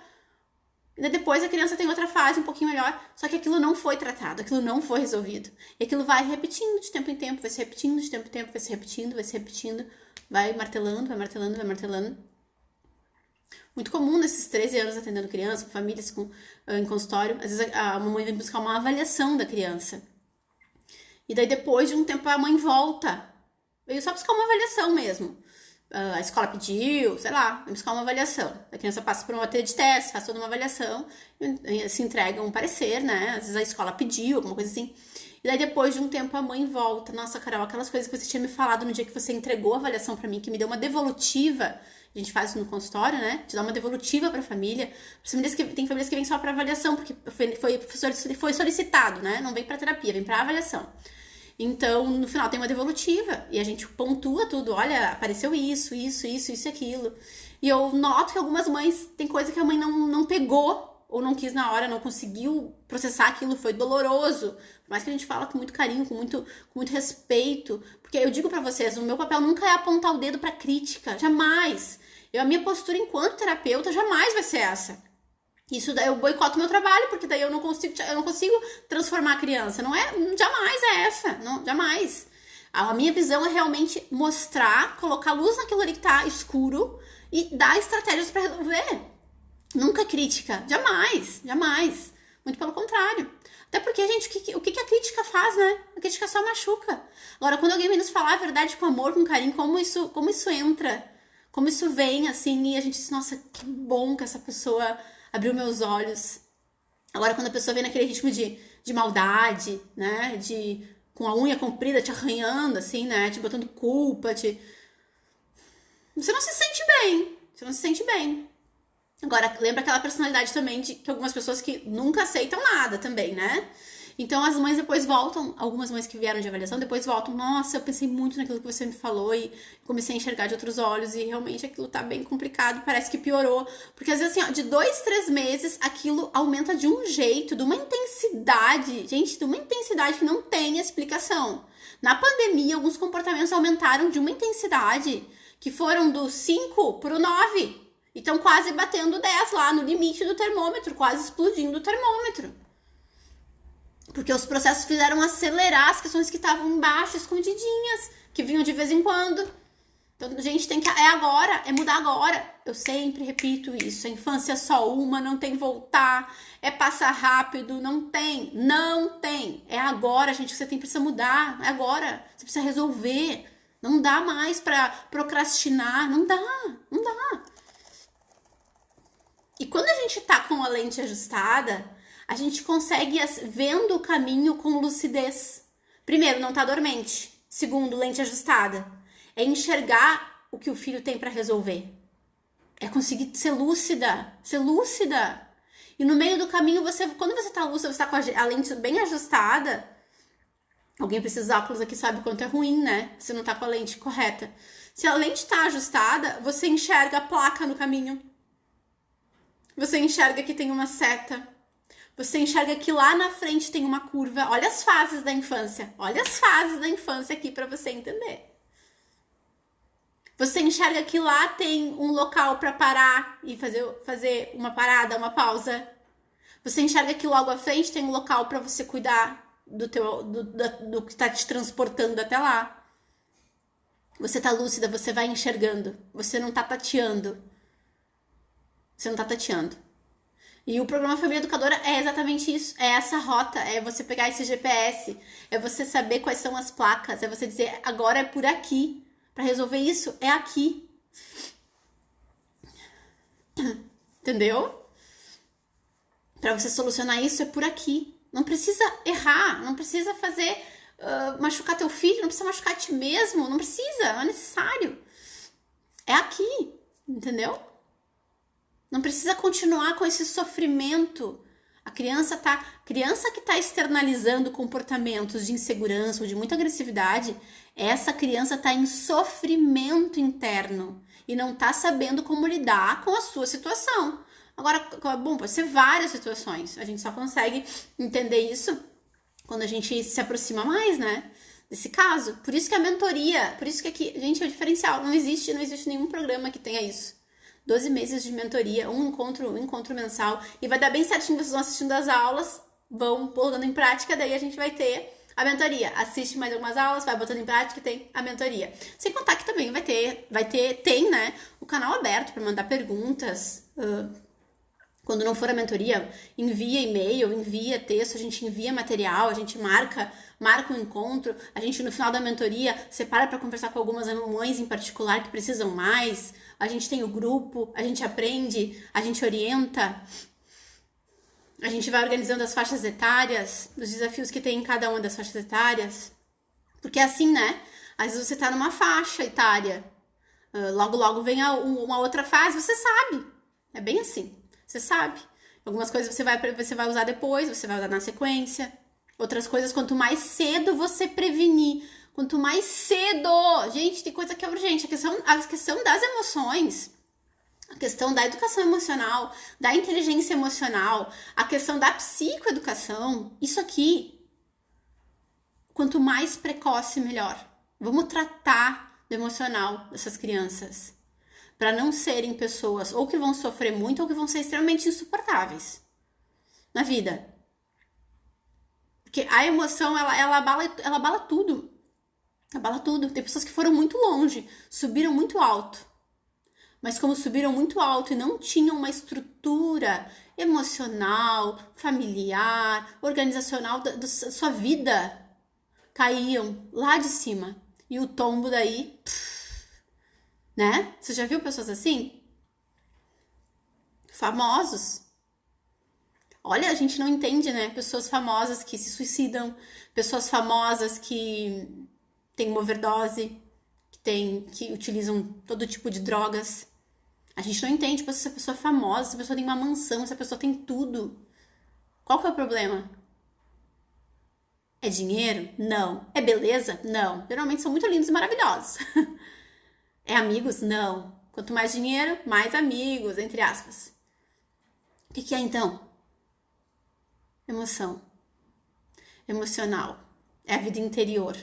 E depois a criança tem outra fase um pouquinho melhor, só que aquilo não foi tratado, aquilo não foi resolvido. E aquilo vai repetindo de tempo em tempo, vai se repetindo de tempo em tempo, vai se repetindo, vai martelando, vai martelando, vai martelando. Muito comum nesses 13 anos atendendo criança, famílias em consultório, às vezes a mamãe vem buscar uma avaliação da criança. E daí depois de um tempo a mãe volta. Veio só buscar uma avaliação mesmo. A escola pediu, sei lá, vai buscar uma avaliação. A criança passa por uma bateria de teste, faz toda uma avaliação, se entrega um parecer, né? Às vezes a escola pediu, alguma coisa assim. E daí depois de um tempo a mãe volta. Nossa, Carol, aquelas coisas que você tinha me falado no dia que você entregou a avaliação pra mim, que me deu uma devolutiva. A gente faz isso no consultório, né? Te dá uma devolutiva pra família. Tem famílias que vêm só pra avaliação, porque foi solicitado, né? Não vem pra terapia, vem pra avaliação. Então, no final tem uma devolutiva e a gente pontua tudo. Olha, apareceu isso e aquilo. E eu noto que algumas mães, tem coisa que a mãe não pegou ou não quis na hora, não conseguiu processar aquilo, foi doloroso. Por mais que a gente fala com muito carinho, com muito respeito. Porque eu digo pra vocês, o meu papel nunca é apontar o dedo pra crítica, jamais. A minha postura enquanto terapeuta jamais vai ser essa. Isso daí eu boicoto meu trabalho, porque daí eu não consigo transformar a criança. Jamais é essa, não, jamais. A minha visão é realmente mostrar, colocar luz naquilo ali que tá escuro e dar estratégias para resolver. Nunca crítica, jamais. Muito pelo contrário. Até porque, gente, o que a crítica faz, né? A crítica só machuca. Agora, quando alguém vem nos falar a verdade com amor, com carinho, como isso entra, como isso vem, assim, e a gente diz, nossa, que bom que essa pessoa abriu meus olhos. Agora, quando a pessoa vem naquele ritmo de maldade, né? De com a unha comprida, te arranhando, assim, né? Te botando culpa, Você não se sente bem. Você não se sente bem. Agora, lembra aquela personalidade também de que algumas pessoas que nunca aceitam nada também, né? Então, as mães depois voltam, algumas mães que vieram de avaliação, depois voltam, nossa, eu pensei muito naquilo que você me falou e comecei a enxergar de outros olhos e realmente aquilo tá bem complicado, parece que piorou. Porque às vezes, assim, ó, de 2, 3 meses, aquilo aumenta de um jeito, de uma intensidade, gente, de uma intensidade que não tem explicação. Na pandemia, alguns comportamentos aumentaram de uma intensidade que foram do 5 pro 9. E estão quase batendo 10 lá no limite do termômetro, quase explodindo o termômetro. Porque os processos fizeram acelerar as questões que estavam embaixo, escondidinhas, que vinham de vez em quando. Então, a gente tem que... É agora, é mudar agora. Eu sempre repito isso. A infância é só uma, não tem voltar. É passar rápido, não tem. Não tem. É agora, gente, que você precisa mudar. É agora. Você precisa resolver. Não dá mais pra procrastinar. Não dá. Não dá. E quando a gente tá com a lente ajustada, a gente consegue vendo o caminho com lucidez. Primeiro, não tá dormente. Segundo, lente ajustada. É enxergar o que o filho tem para resolver. É conseguir ser lúcida. Ser lúcida. E no meio do caminho, quando você tá lúcida, você tá com a lente bem ajustada. Alguém precisa usar óculos aqui, sabe o quanto é ruim, né? Você não tá com a lente correta. Se a lente tá ajustada, você enxerga a placa no caminho. Você enxerga que tem uma seta. Você enxerga que lá na frente tem uma curva. Olha as fases da infância. Olha as fases da infância aqui para você entender. Você enxerga que lá tem um local para parar e fazer uma parada, uma pausa. Você enxerga que logo à frente tem um local para você cuidar do que está te transportando até lá. Você tá lúcida, você vai enxergando. Você não tá tateando. Você não tá tateando. E o programa Família Educadora é exatamente isso. É essa rota, é você pegar esse GPS, é você saber quais são as placas, é você dizer, agora é por aqui. Para resolver isso, é aqui. Entendeu? Para você solucionar isso, é por aqui. Não precisa errar, não precisa fazer machucar teu filho, não precisa machucar ti mesmo, não precisa, não é necessário. É aqui, entendeu? Não precisa continuar com esse sofrimento. A criança que está externalizando comportamentos de insegurança ou de muita agressividade, essa criança está em sofrimento interno e não está sabendo como lidar com a sua situação. Agora, bom, pode ser várias situações. A gente só consegue entender isso quando a gente se aproxima mais, né? Desse caso. Por isso que a mentoria, por isso que aqui, gente, é o diferencial. Não existe nenhum programa que tenha isso. 12 meses de mentoria, um encontro mensal, e vai dar bem certinho, vocês vão assistindo as aulas, vão botando em prática, daí a gente vai ter a mentoria. Assiste mais algumas aulas, vai botando em prática e tem a mentoria. Sem contar que também tem, né, o canal aberto para mandar perguntas. Quando não for a mentoria, envia e-mail, envia texto, a gente envia material, a gente marca um encontro, a gente no final da mentoria separa para conversar com algumas mães em particular que precisam mais, a gente tem o grupo, a gente aprende, a gente orienta, a gente vai organizando as faixas etárias, os desafios que tem em cada uma das faixas etárias, porque é assim, né? Às vezes você tá numa faixa etária, logo vem uma outra fase, você sabe, é bem assim, você sabe. Algumas coisas você vai usar depois, você vai usar na sequência. Outras coisas, quanto mais cedo você prevenir, quanto mais cedo... Gente, tem coisa que é urgente. A questão das emoções, a questão da educação emocional, da inteligência emocional, a questão da psicoeducação, isso aqui, quanto mais precoce, melhor. Vamos tratar do emocional dessas crianças, para não serem pessoas ou que vão sofrer muito ou que vão ser extremamente insuportáveis na vida. Porque a emoção, ela abala tudo. Abala tudo. Tem pessoas que foram muito longe, subiram muito alto. Mas como subiram muito alto e não tinham uma estrutura emocional, familiar, organizacional da sua vida, caíam lá de cima. E o tombo daí, né? Você já viu pessoas assim? Famosos. Olha, a gente não entende, né? Pessoas famosas que se suicidam, pessoas famosas que têm uma overdose, que utilizam todo tipo de drogas. A gente não entende, tipo, essa pessoa é famosa, essa pessoa tem uma mansão, essa pessoa tem tudo. Qual que é o problema? É dinheiro? Não. É beleza? Não. Geralmente são muito lindos e maravilhosos. É amigos? Não. Quanto mais dinheiro, mais amigos, entre aspas. O que é então? Emoção. Emocional. É a vida interior.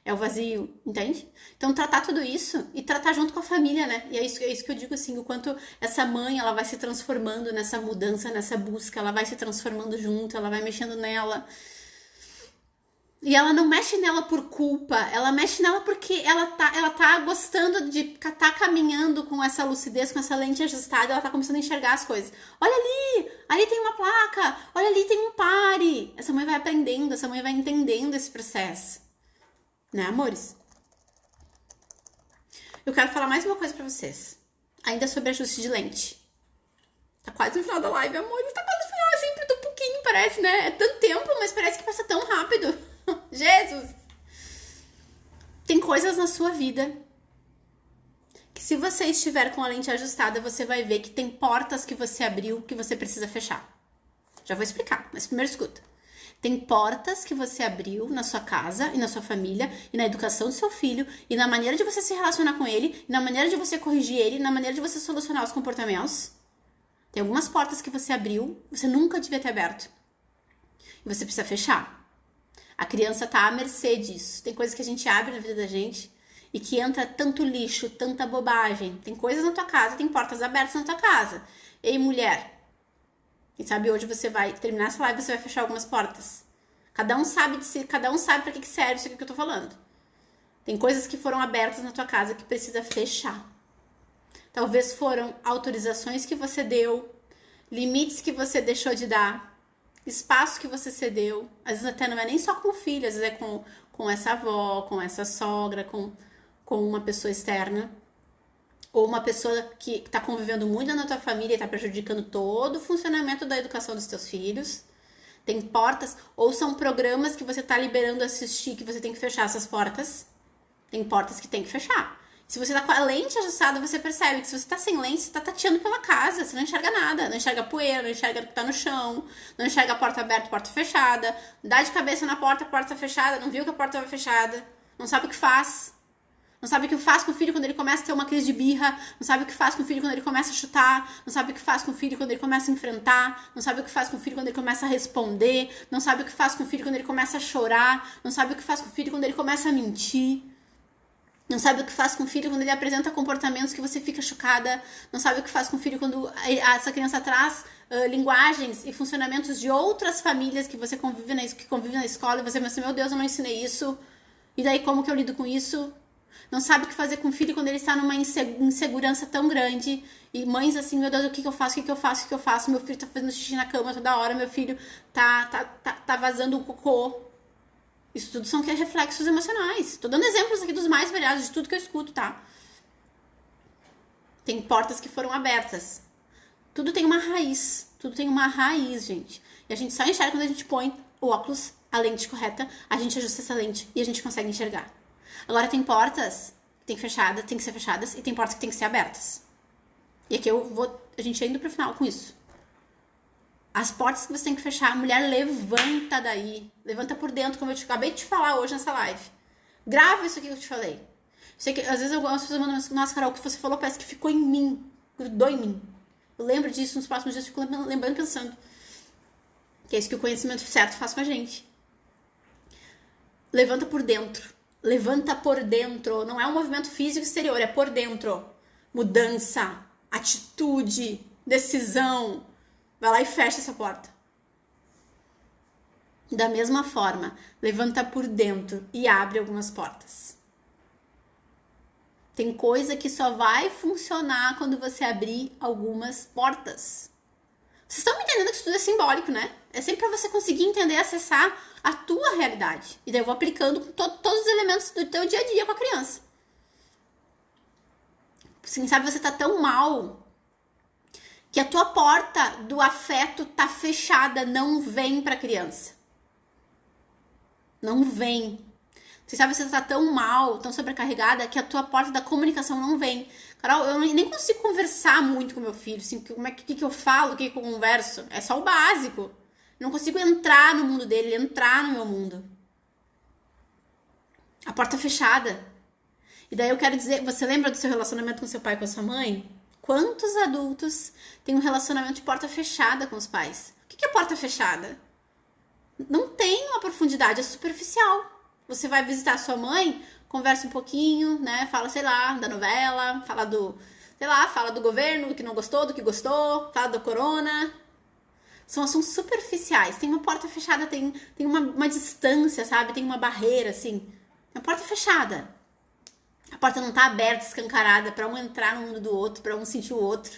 É o vazio, entende? Então tratar tudo isso e tratar junto com a família, né? E é isso que eu digo assim, o quanto essa mãe, ela vai se transformando nessa mudança, nessa busca, ela vai se transformando junto, ela vai mexendo nela. E ela não mexe nela por culpa, ela mexe nela porque ela tá gostando de tá caminhando com essa lucidez, com essa lente ajustada, ela tá começando a enxergar as coisas. Olha ali tem uma placa, olha ali tem um pare. Essa mãe vai aprendendo, essa mãe vai entendendo esse processo. Né, amores? Eu quero falar mais uma coisa pra vocês. Ainda sobre ajuste de lente. Tá quase no final da live, amores. Tá quase no final, sempre tão pouquinho, parece, né? É tanto tempo, mas parece que passa tão rápido. Jesus! Tem coisas na sua vida que se você estiver com a lente ajustada, você vai ver que tem portas que você abriu que você precisa fechar. Já vou explicar, mas primeiro escuta. Tem portas que você abriu na sua casa e na sua família e na educação do seu filho e na maneira de você se relacionar com ele, e na maneira de você corrigir ele, na maneira de você solucionar os comportamentos. Tem algumas portas que você abriu, você nunca devia ter aberto. E você precisa fechar. A criança tá à mercê disso. Tem coisas que a gente abre na vida da gente e que entra tanto lixo, tanta bobagem. Tem coisas na tua casa, tem portas abertas na tua casa. Ei, mulher, quem sabe hoje você vai terminar essa live e você vai fechar algumas portas. Cada um sabe para que serve isso aqui que eu tô falando. Tem coisas que foram abertas na tua casa que precisa fechar. Talvez foram autorizações que você deu, limites que você deixou de dar, espaço que você cedeu. Às vezes até não é nem só com o filho, às vezes é com essa avó, com essa sogra, com uma pessoa externa. Ou uma pessoa que está convivendo muito na tua família e está prejudicando todo o funcionamento da educação dos teus filhos. Tem portas, ou são programas que você está liberando assistir, que você tem que fechar essas portas. Tem portas que tem que fechar. Se você tá com a lente ajustada, você percebe que se você tá sem lente, você tá tateando pela casa, você não enxerga nada, não enxerga poeira, não enxerga o que tá no chão, não enxerga a porta aberta, porta fechada, dá de cabeça na porta, porta fechada, não viu que a porta estava fechada, não sabe o que faz. Não sabe o que faz com o filho quando ele começa a ter uma crise de birra. Não sabe o que faz com o filho quando ele começa a chutar. Não sabe o que faz com o filho quando ele começa a enfrentar. Não sabe o que faz com o filho quando ele começa a responder. Não sabe o que faz com o filho quando ele começa a chorar. Não sabe o que faz com o filho quando ele começa a mentir. Não sabe o que faz com o filho quando ele apresenta comportamentos que você fica chocada. Não sabe o que faz com o filho quando essa criança traz linguagens e funcionamentos de outras famílias que você convive na escola. E você pensa, meu Deus, eu não ensinei isso. E daí como que eu lido com isso? Não sabe o que fazer com o filho quando ele está numa insegurança tão grande. E mães assim, meu Deus, o que eu faço? Meu filho tá fazendo xixi na cama toda hora, meu filho tá vazando um cocô. Isso tudo são reflexos emocionais. Tô dando exemplos aqui dos mais variados, de tudo que eu escuto, tá? Tem portas que foram abertas. Tudo tem uma raiz. Tudo tem uma raiz, gente. E a gente só enxerga quando a gente põe o óculos, a lente correta, a gente ajusta essa lente e a gente consegue enxergar. Agora tem portas que tem que ser fechadas e tem portas que tem que ser abertas. E aqui a gente indo pro final com isso. As portas que você tem que fechar, a mulher levanta daí. Levanta por dentro, como eu acabei de te falar hoje nessa live. Grava isso aqui que eu te falei. Sei que às vezes as pessoas mandam, nossa, Carol, o que você falou parece que ficou em mim. Grudou em mim. Eu lembro disso, nos próximos dias eu fico lembrando, pensando. Que é isso que o conhecimento certo faz com a gente. Levanta por dentro. Levanta por dentro. Não é um movimento físico exterior, é por dentro. Mudança, atitude, decisão. Vai lá e fecha essa porta. Da mesma forma, levanta por dentro e abre algumas portas. Tem coisa que só vai funcionar quando você abrir algumas portas. Vocês estão me entendendo que isso tudo é simbólico, né? É sempre para você conseguir entender e acessar a tua realidade. E daí eu vou aplicando com todos os elementos do teu dia a dia com a criança. Quem sabe você tá tão mal que a tua porta do afeto tá fechada, não vem pra criança. Não vem. Você sabe, você tá tão mal, tão sobrecarregada, que a tua porta da comunicação não vem. Carol, eu nem consigo conversar muito com meu filho, assim, que eu falo, o que eu converso. É só o básico. Eu não consigo entrar no mundo dele, entrar no meu mundo. A porta fechada. E daí eu quero dizer, você lembra do seu relacionamento com seu pai e com a sua mãe? Quantos adultos têm um relacionamento de porta fechada com os pais? O que é porta fechada? Não tem uma profundidade, é superficial. Você vai visitar sua mãe, conversa um pouquinho, né? Fala, sei lá, da novela, fala do governo, do que não gostou, do que gostou, fala do corona. São assuntos superficiais. Tem uma porta fechada, tem uma distância, sabe? Tem uma barreira, assim. É uma porta fechada. A porta não tá aberta, escancarada, pra um entrar no mundo do outro, pra um sentir o outro.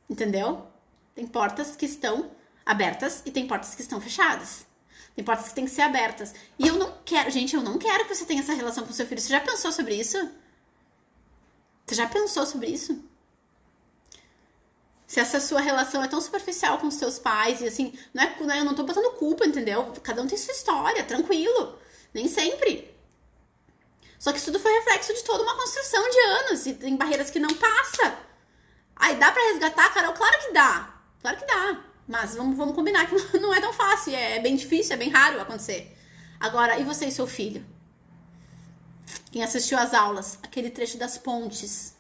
Entendeu? Tem portas que estão abertas e tem portas que estão fechadas. Tem portas que têm que ser abertas. E eu não quero, gente, eu não quero que você tenha essa relação com seu filho. Você já pensou sobre isso? Você já pensou sobre isso? Se essa sua relação é tão superficial com os seus pais, e assim, eu não tô botando culpa, entendeu? Cada um tem sua história, tranquilo. Nem sempre. Só que isso tudo foi reflexo de toda uma construção de anos, e tem barreiras que não passa. Aí dá pra resgatar, Carol? Claro que dá. Claro que dá. Mas vamos combinar que não é tão fácil, é bem difícil, é bem raro acontecer. Agora, e você e seu filho? Quem assistiu às aulas, aquele trecho das pontes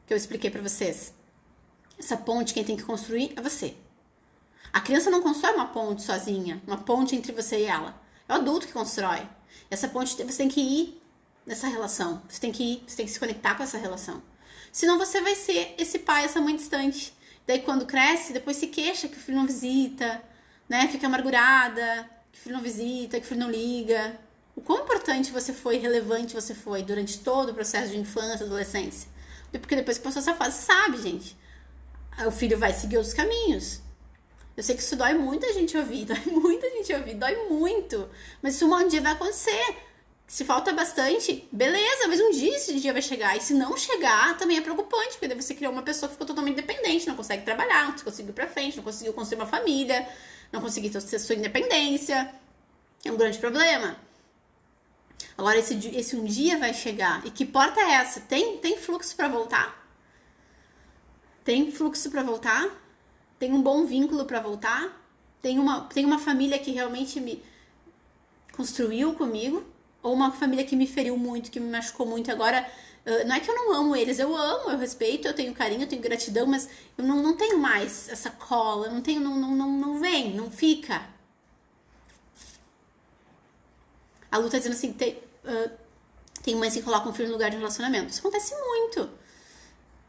que eu expliquei pra vocês. Essa ponte, quem tem que construir é você. A criança não constrói uma ponte sozinha, uma ponte entre você e ela. É o adulto que constrói. Essa ponte, você tem que ir nessa relação. Você tem que se conectar com essa relação. Senão você vai ser esse pai, essa mãe distante. Daí quando cresce, depois se queixa que o filho não visita, né? Fica amargurada, que o filho não visita, que o filho não liga. O quão importante você foi, relevante você foi durante todo o processo de infância, adolescência. Porque depois que passou essa fase, sabe, gente? O filho vai seguir outros caminhos. Eu sei que isso dói muita gente ouvir, dói muito. Mas isso um dia vai acontecer. Se falta bastante, beleza, mas um dia esse dia vai chegar. E se não chegar, também é preocupante, porque daí você criou uma pessoa que ficou totalmente dependente, não consegue trabalhar, não conseguiu ir pra frente, não conseguiu construir uma família, não conseguiu ter sua independência. É um grande problema. Agora, esse um dia vai chegar. E que porta é essa? Tem fluxo pra voltar? Tem fluxo pra voltar? Tem um bom vínculo pra voltar? Tem uma família que realmente me construiu comigo? Ou uma família que me feriu muito, que me machucou muito? Agora, não é que eu não amo eles, eu amo, eu respeito, eu tenho carinho, eu tenho gratidão, mas eu não tenho mais essa cola, não vem, não fica. A Lu tá dizendo assim, tem mães que colocam o filho no lugar de relacionamento. Isso acontece muito.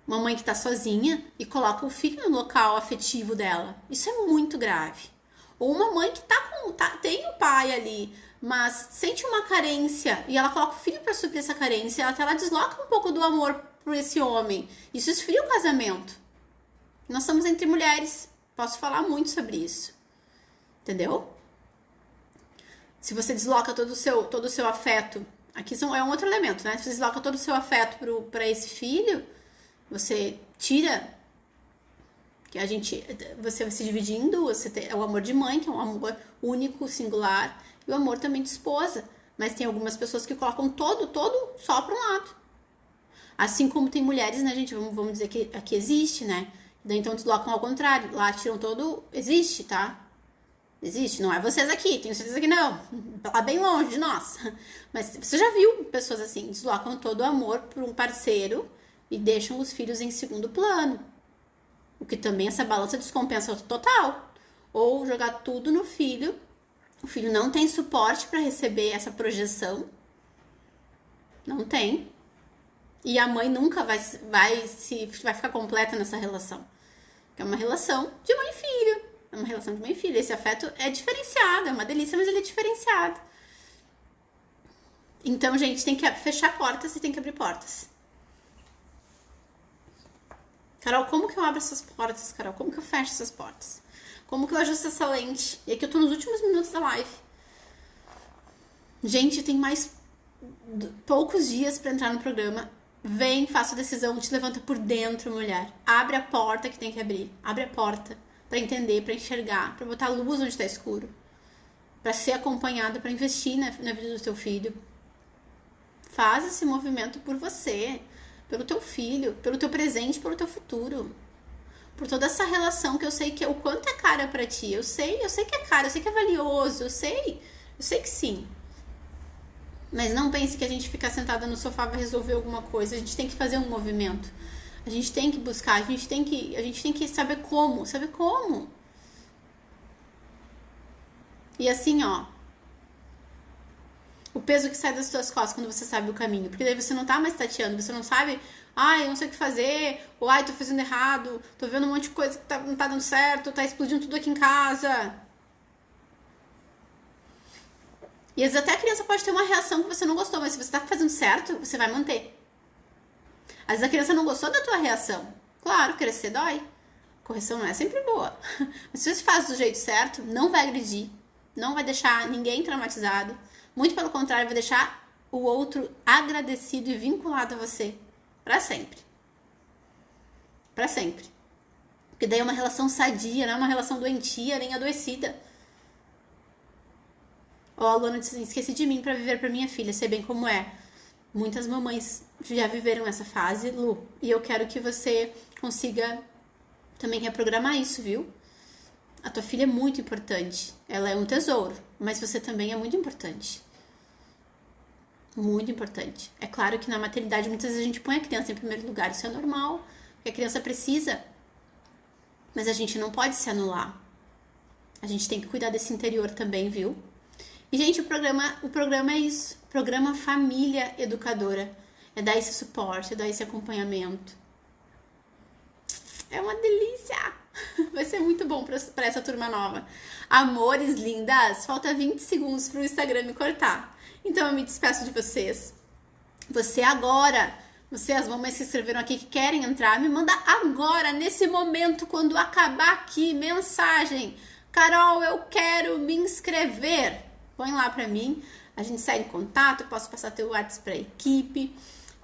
Uma mãe que tá sozinha e coloca o filho no local afetivo dela. Isso é muito grave. Ou uma mãe que tem o pai ali, mas sente uma carência e ela coloca o filho pra suprir essa carência, ela desloca um pouco do amor por esse homem. Isso esfria o casamento. Nós estamos entre mulheres. Posso falar muito sobre isso. Entendeu? Se você desloca todo o seu afeto, aqui é um outro elemento, né? Se você desloca todo o seu afeto pra esse filho, você tira, você vai se dividindo, você tem o amor de mãe, que é um amor único, singular, e o amor também de esposa. Mas tem algumas pessoas que colocam todo só para um lado. Assim como tem mulheres, né, gente? Vamos dizer que aqui existe, né? Daí então deslocam ao contrário. Lá tiram todo. Existe, tá? Existe. Não é vocês aqui, tenho certeza que não. Lá bem longe de nós. Mas você já viu pessoas assim, deslocam todo o amor para um parceiro e deixam os filhos em segundo plano. O que também essa balança descompensa total. Ou jogar tudo no filho. O filho não tem suporte para receber essa projeção. Não tem. E a mãe nunca vai ficar completa nessa relação. É uma relação de mãe e filho. É uma relação de mãe e filho. Esse afeto é diferenciado. É uma delícia, mas ele é diferenciado. Então, gente, tem que fechar portas e tem que abrir portas. Carol, como que eu abro essas portas, Carol? Como que eu fecho essas portas? Como que eu ajusto essa lente? E aqui eu tô nos últimos minutos da live. Gente, tem mais poucos dias pra entrar no programa. Vem, faça a decisão, te levanta por dentro, mulher. Abre a porta que tem que abrir. Abre a porta pra entender, pra enxergar, pra botar luz onde tá escuro. Pra ser acompanhada, pra investir na vida do teu filho. Faz esse movimento por você, pelo teu filho, pelo teu presente, pelo teu futuro. Por toda essa relação que eu sei que o quanto é cara pra ti. Eu sei que é caro, eu sei que é valioso, eu sei que sim. Mas não pense que a gente ficar sentada no sofá vai resolver alguma coisa. A gente tem que fazer um movimento. A gente tem que buscar, a gente tem que saber como. E assim, ó, o peso que sai das tuas costas quando você sabe o caminho. Porque daí você não tá mais tateando, você não sabe, eu não sei o que fazer, ou tô fazendo errado, tô vendo um monte de coisa que não tá dando certo, tá explodindo tudo aqui em casa. E às vezes até a criança pode ter uma reação que você não gostou, mas se você tá fazendo certo, você vai manter. Às vezes a criança não gostou da tua reação. Claro, crescer dói. Correção não é sempre boa. Mas se você faz do jeito certo, não vai agredir, não vai deixar ninguém traumatizado. Muito pelo contrário, vai deixar o outro agradecido e vinculado a você. Pra sempre. Pra sempre. Porque daí é uma relação sadia, não é uma relação doentia, nem adoecida. Ó, a Luana disse assim, esqueci de mim pra viver pra minha filha, sei bem como é. Muitas mamães já viveram essa fase, Lu. E eu quero que você consiga também reprogramar isso, viu? A tua filha é muito importante. Ela é um tesouro, mas você também é muito importante. Muito importante. É claro que na maternidade muitas vezes a gente põe a criança em primeiro lugar, isso é normal, porque a criança precisa. Mas a gente não pode se anular. A gente tem que cuidar desse interior também, viu? E, gente, o programa é isso. Programa Família Educadora. É dar esse suporte, é dar esse acompanhamento. É uma delícia! Vai ser muito bom pra essa turma nova. Amores lindas, falta 20 segundos pro Instagram me cortar. Então eu me despeço de vocês. Você agora, as mamães que escreveram aqui que querem entrar, me manda agora, nesse momento, quando acabar aqui, mensagem. Carol, eu quero me inscrever. Põe lá pra mim, a gente segue em contato, eu posso passar teu WhatsApp pra equipe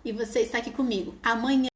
e você está aqui comigo. Amanhã